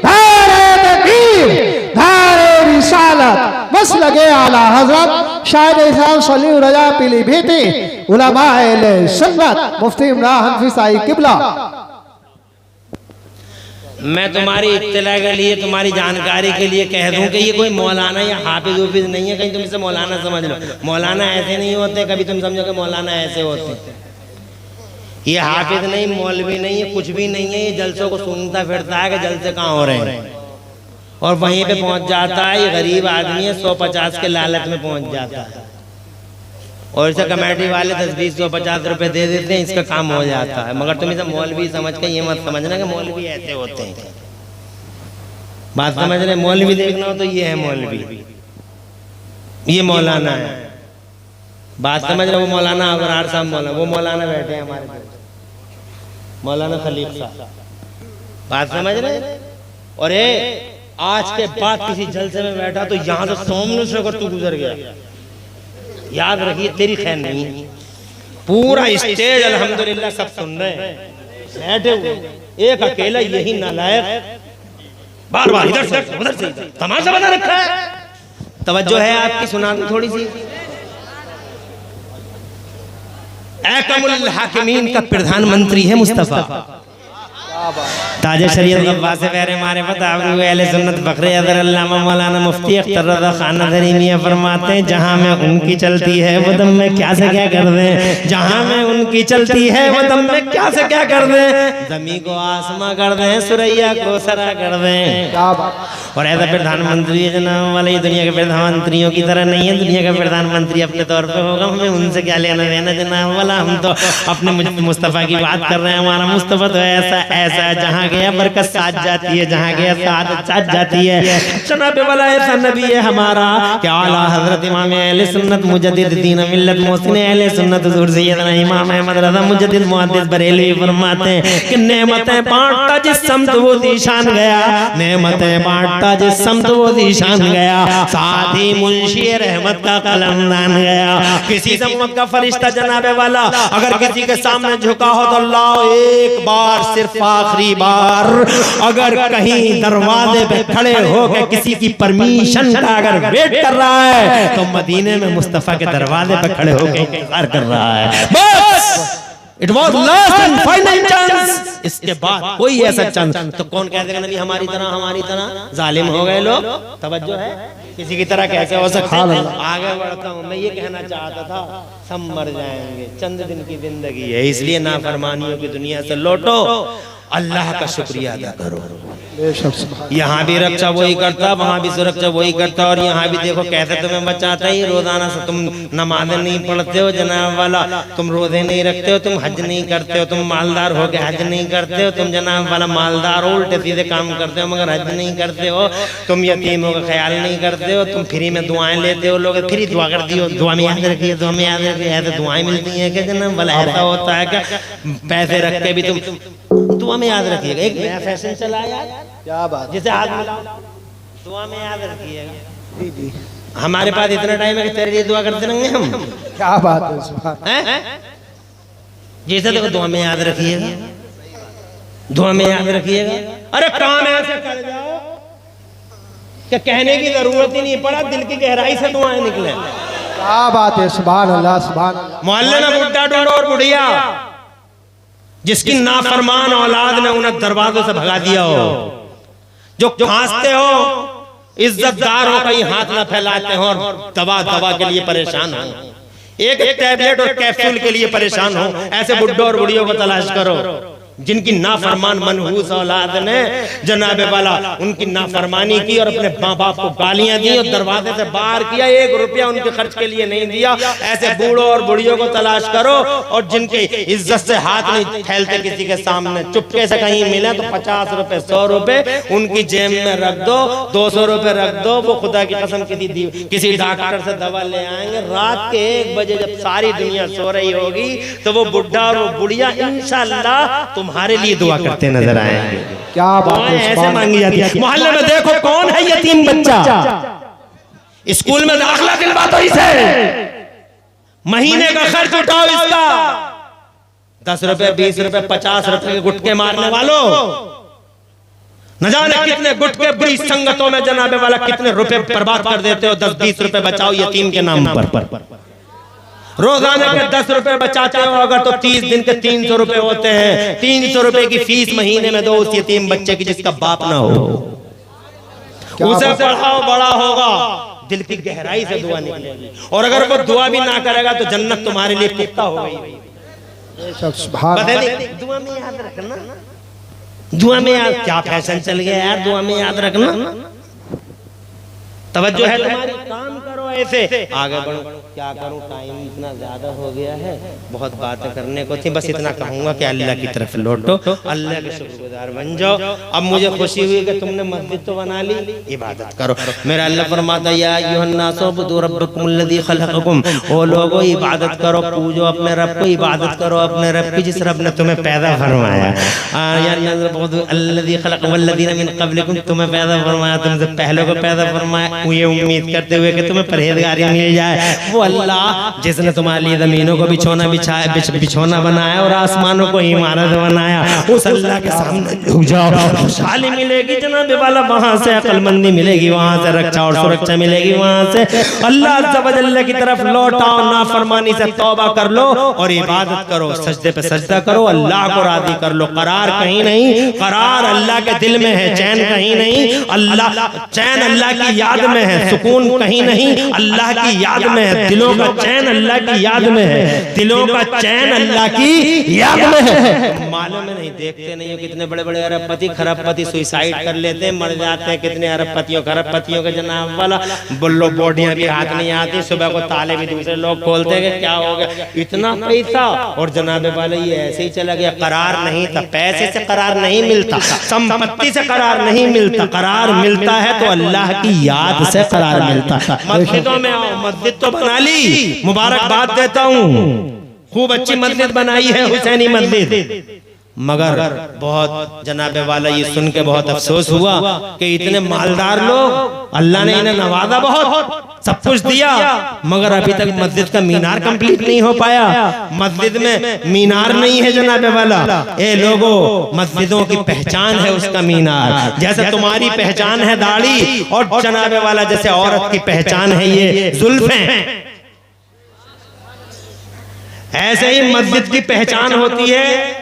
नारे तकबीर, नारे रिसालत। बस लगे आला हजरत शायद इस्लाम सलीम रजा पीलीभीती, उलमा अहले सुन्नत, मुफ्ती इमरान हनफी साहिब किबला। मैं तुम्हारी इत्तला के लिए, तुम्हारी जानकारी के लिए कह दूं कि ये कोई मौलाना या हाफिज उफिज नहीं है, कहीं तुम इसे मौलाना समझ लो। मौलाना ऐसे नहीं होते, कभी तुम समझो कि मौलाना ऐसे होते। ये हाफिज नहीं, मौलवी नहीं है, कुछ भी नहीं है। ये जलसों को सुनता फिरता है कि जलसे कहाँ हो रहे हैं और वहीं पे पहुंच जाता है। ये गरीब आदमी है, 150 के लालच में पहुंच जाता है और इसे कमेटी वाले 10, 20, 150 रुपए दे देते हैं, इसका काम हो जाता है। मगर तुम इसे मौलवी समझ के ये मत समझना कि मौलवी ऐसे होते हैं। बात समझ रहे? मौलवी देखना हो तो ये है मौलवी, ये मौलाना है। बात समझ रहे? वो मौलाना अबरार साहब मौलाना, वो मौलाना बैठे हैं हमारे पास, मौलाना खलीफ साहब। बात समझ रहे? और आज के बाद किसी जलसे में बैठा तो यहाँ से सामने से अगर तू गुजर गया, याद रखिए तेरी खैर नहीं है। पूरा स्टेज अल्हम्दुलिल्लाह सब सुन रहे हैं, बैठे हुए, एक अकेला यही नालायक बार बार इधर से उधर से तमाशा बना रखा है। तवज्जो है आपकी, सुना दो थोड़ी सी। अहकमुल हाकिमीन का प्रधानमंत्री है मुस्तफा, ताजे शरीयत अब्बास प्यारे मारे बताबरू अहले सुन्नत बकरे अदर अल्लामा मौलाना मुफ्ती अख्तर रज़ा खान नज़री मियां फरमाते हैं, जहां में उनकी चलती है वो दम में क्या से क्या कर दें, जहां में उनकी चलती है वो दम में क्या से क्या कर दें, ज़मीन को आसमां कर दें, सुरैया को सरा कर दें। और ऐसा प्रधानमंत्री है जनाब वाले, ये दुनिया के प्रधानमंत्रियों की तरह नहीं है। दुनिया का प्रधानमंत्री अपने तौर पर होगा, हमें उनसे क्या लेना देना जनाब वाला। हम तो अपने मुस्तफ़ा की बात कर रहे हैं। हमारा मुस्तफ़ा तो ऐसा जहाँ गया बरकत साथ जाती है, जहाँ गया साथ जाती है। जनाब वाला ऐसा नबी है हमारा कि आला हजरत इमाम अहले सुन्नत मुजद्दिद दीन मिल्लत मोहसिन अहले सुन्नत हुजूर सैयदना इमाम अहमद रज़ा मुजद्दिद मुहद्दिस बरेलवी फरमाते हैं कि नेमतें बांटता जिस समत वो दीशान गया, नेमतें बांटता जिस समत वो दीशान गया, साथ ही मुंशी रहमत का कलमदान गया। किसी जमात का फरिश्ता जनाब वाला अगर किसी के सामने झुका हो तो अल्लाह एक बार, सिर्फ आखिरी बार, अगर कहीं दरवाजे पे खड़े होकर किसी की परमिशन का अगर वेट कर रहा है तो मदीने में मुस्तफा के दरवाजे पे खड़े होकर इंतजार कर रहा है। बस it was last and final chance, इसके बाद कोई ऐसा चांस तो कौन कह देगा नबी हमारी तरह जालिम हो गए लोग। तवज्जो है, किसी की तरह कैसे हो सकता है। आगे बढ़ता हूँ, मैं ये कहना चाहता था सब मर जाएंगे, चंद दिन की जिंदगी है, इसलिए नाफरमानियों की दुनिया से लौटो, अल्लाह का शुक्रिया अदा करो। यहाँ भी रक्षा वही करता, वहाँ भी सुरक्षा वही करता। और यहाँ भी देखो कैसे तुम्हें बचाता है। रोजाना से तुम नमाज़ें नहीं पढ़ते हो जनाब वाला, तुम रोजे नहीं रखते हो, तुम हज नहीं करते हो, तुम मालदार हो के हज नहीं करते हो, तुम जनाब वाला मालदार हो उल्टे सीधे काम करते हो मगर हज नहीं करते हो, तुम यतीमों का ख्याल नहीं करते हो, तुम फ्री में दुआएं लेते हो। लोग फ्री दुआ कर दी हो, दुआ में याद रखिए, दुआ में याद रखिए, ऐसे दुआएं मिलती हैं क्या जनाब वाला? ऐसा होता है क्या? पैसे रख के भी तुम दुआ में याद रखिएगा। एक नया फैशन चला यार, क्या बात, जिसे हाथ मिलाओ दुआ में याद रखिएगा। हमारे पास इतना टाइम है कि तेरे लिए दुआ करते रहेंगे हम। क्या बात है, जैसे देखो दुआ में याद रखिएगा, दुआ में याद रखिएगा। अरे काम ऐसे कर जाओ कि कहने की जरूरत ही नहीं पड़ा, दिल की गहराई से दुआएं निकले। क्या बात है, सुभान अल्लाह सुभान अल्लाह। मोहल्ले में बुड्ढा ढूंढो और बुढ़िया जिसकी नाफरमान औलाद ने उन्हें दरवाजों से भगा दिया हो, जो खांसते हो इज्जतदारों का ही हाथ ना फैलाते हो और दवा के लिए परेशान हो, एक टैबलेट और कैप्सूल के लिए परेशान हो। ऐसे बुड्ढों और बुढ़ियों को तलाश करो जिनकी नाफरमान मनहूस औलाद ने जनाबे वाला उनकी नाफरमानी की और अपने माँ बाप को गालियां दी और दरवाजे से बाहर किया, 1 रुपया उनके खर्च के लिए नहीं दिया। ऐसे बूढ़ों और बुढ़ियों को तलाश करो और जिनके इज्जत से हाथ नहीं फैलते किसी के सामने, चुपके से कहीं मिले तो 50 रुपए 100 रुपए उनकी जेब में रख दो, 200 रुपए रख दो। वो खुदा की कसम किसी डॉक्टर से दवा ले आएंगे। रात के 1 बजे जब सारी दुनिया सो रही होगी तो वो बुढ़ा और वो बुढ़िया इंशाअल्लाह तुम्हारे लिए दुआ करते नजर आएंगे। क्या बात है, ऐसे मांगी जाती है। मोहल्ले में देखो कौन है यतीम बच्चा, स्कूल में दाखिला दिलवा दो इसे, महीने का खर्च उठाओ इसका, 10 रुपए 20 रुपए 50 रुपए के गुटके मारने वालों, न जाने कितने गुटके बुरी संगतों में जनाबे वाला कितने रुपए बर्बाद कर देते हो। 10-20 रुपए बचाओ यतीम के नाम पर, रोजाना के 10 रुपए बचाते हो अगर तो 30 दिन के 300 रुपए होते हैं। 300 रुपए की फीस महीने में दो उस यतीम बच्चे की जिसका बाप ना हो, उसे पढ़ाओ, बड़ा होगा, दिल की गहराई से दुआ निकलेगी। और अगर वो दुआ भी ना करेगा तो जन्नत तुम्हारे लिए पुख्ता हो गई। दुआ में याद रखना, दुआ में याद, क्या फैशन चल गया यार, दुआ में याद रखना। तवज्जो है तुम्हारी, काम करो ऐसे आगे बढ़ो। क्या करूं, टाइम इतना ज्यादा हो गया है, बहुत बातें करने को थी, बस इतना कहूंगा कि अल्लाह की तरफ लौटो, अल्लाह के शुक्रगुजार बन जाओ। अब मुझे खुशी हुई कि तुमने मस्जिद तो बना ली, इबादत करो। मेरा अल्लाह फरमाता या अय्युहन्नास उब्दू रब्बकुमुल्लज़ी खलक़कुम, ओ लोगों इबादत करो, पूजो अपने रब को, इबादत करो अपने रब की जिस रब ने तुम्हें पैदा फरमाया। अल्लज़ी खलक़ वल्लज़ीना मिन क़ब्लिकुम, तुम्हें पैदा फरमाया, तुमसे पहले को पैदा फरमाया, ये उम्मीद करते हुए कि तुम्हें परहेजगारी मिल जाए। वो अल्लाह जिसने तुम्हारे लिए जमीनों को बिछोना बनाया और आसमानों को इमारत बनाया, उस अल्लाह के सामने झुक जाओ, खुशहाली मिलेगी जनाबे वाला, वहां से अक्लमंदी मिलेगी, वहां से रक्षा और सुरक्षा मिलेगी, वहां से अल्लाह अज़्ज़ा व जल्ल की तरफ लौटाओ, नाफरमानी से तौबा कर लो और इबादत करो, सजदे पे सजदा करो, अल्लाह को राजी कर लो। करार कहीं नहीं, करार अल्लाह के दिल में है, चैन कहीं नहीं, अल्लाह चैन अल्लाह की याद में है, सुकून कहीं नहीं, अल्लाह की याद में है। दिलों का चैन अल्लाह की याद में है, दिलों का चैन अल्लाह की याद में है। मालूम है नहीं, देखते नहीं हो कितने बड़े बड़े अरबपति खरबपति सुसाइड कर लेते हैं, मर जाते हैं। कितने अरबपतियों खरबपतियों के जनाब वाला बुल्लो बॉडियां भी हाथ नहीं आती, सुबह को ताले भी दूसरे लोग खोलते हैं, क्या हो गया इतना पैसा, और जनाबे वाले ये ऐसे ही चला गया। करार नहीं था, पैसे से करार नहीं मिलता, संपत्ति से करार नहीं मिलता, करार मिलता है तो अल्लाह की याद से करार मिलता। मस्जिदों में आओ, मस्जिद तो बना ली, मुबारकबाद देता हूँ, खूब अच्छी मस्जिद बनाई है हुसैनी मस्जिद, मगर बहुत जनाबे वाला ये सुन के बहुत अफसोस हुआ कि इतने मालदार लोग, अल्लाह ने इन्हें नवाजा, बहुत सब कुछ दिया, मगर अभी तक मस्जिद का मीनार कंप्लीट नहीं हो पाया। मस्जिद में मीनार नहीं है जनाबे वाला। ए लोगों, मस्जिदों की पहचान है उसका मीनार, जैसे तुम्हारी पहचान है दाढ़ी, और जनाबे वाला जैसे औरत की पहचान है ये जुल्फें, ऐसे ही मस्जिद की पहचान होती है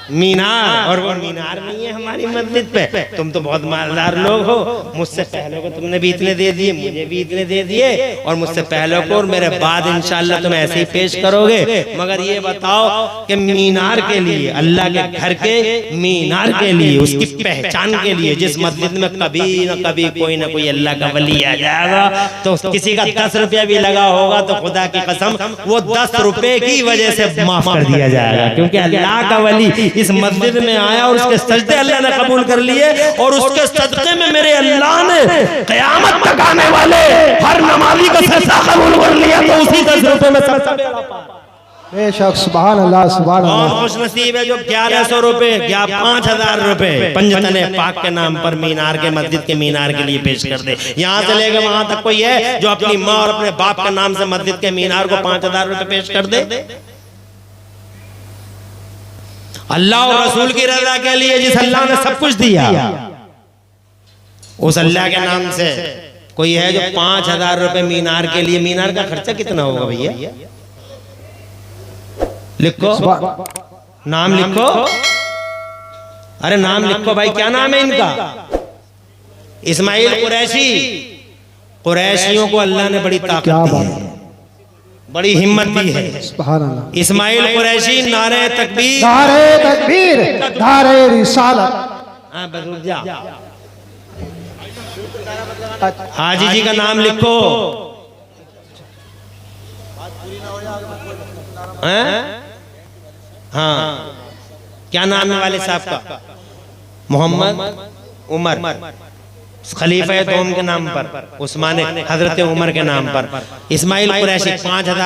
मीनार, और वो मीनार नहीं है हमारी मस्जिद पे। तुम तो बहुत मालदार लोग हो, मुझसे पहले को तुमने भी इतने दे दिए, मुझे भी इतने दे दिए, और मुझसे पहले को और मेरे बाद इंशाअल्लाह तुम ऐसे ही पेश करोगे। मगर ये बताओ कि मीनार के लिए, अल्लाह के घर के मीनार के लिए, उसकी पहचान के लिए, जिस मस्जिद में कभी न कभी कोई ना कोई अल्लाह का वली आ जाएगा, तो किसी का 10 रुपया भी लगा होगा तो खुदा की कसम वो 10 रुपए की वजह से माफ कर दिया जाएगा, क्योंकि अल्लाह का वली इस मस्जिद में आया और उसके सजदे अल्लाह ने कबूल कर लिए, और उसके सदक़े में मेरे अल्लाह ने क़यामत तक आने वाले हर नमाज़ी का सजदा कबूल कर लिया। तो उसी 10 रुपए में सबसे बड़ा बेशक, सुभान अल्लाह, सुभान अल्लाह। और खुश नसीब है जो 1100 रुपए या 5000 रुपए पंजतने पाक के नाम पर मीनार के, मस्जिद के मीनार के लिए पेश कर दे। यहाँ से लेकर वहां तक कोई है जो अपनी माँ और अपने बाप के नाम से मस्जिद के मीनार को 5000 रुपए पेश कर दे? अल्लाह और रसूल की रजा के लिए जिस अल्लाह ने सब कुछ दिया, उस अल्लाह के नाम से कोई है जो 5000 रुपए मीनार के लिए। मीनार का खर्चा कितना होगा भैया? लिखो, नाम लिखो, अरे नाम लिखो भाई, क्या नाम है इनका? इस्माइल कुरैशी, कुरैशियों को अल्लाह ने बड़ी ताकत क्या दी बात है, बड़ी हिम्मत दी है। सुभान अल्लाह। इस्माइल कुरैशी नारे तकबीर, नारे तकबीर, नारे रिसालत। हाँ बस रुक जा, हाजी जी का नाम लिखो। हैं? हाँ, क्या नाम है वाले साहब का? मोहम्मद उमर, खलीफा दोम के नाम पर, उस्मान हजरत उमर के नाम पर। इस्माइल कुरैशी 5000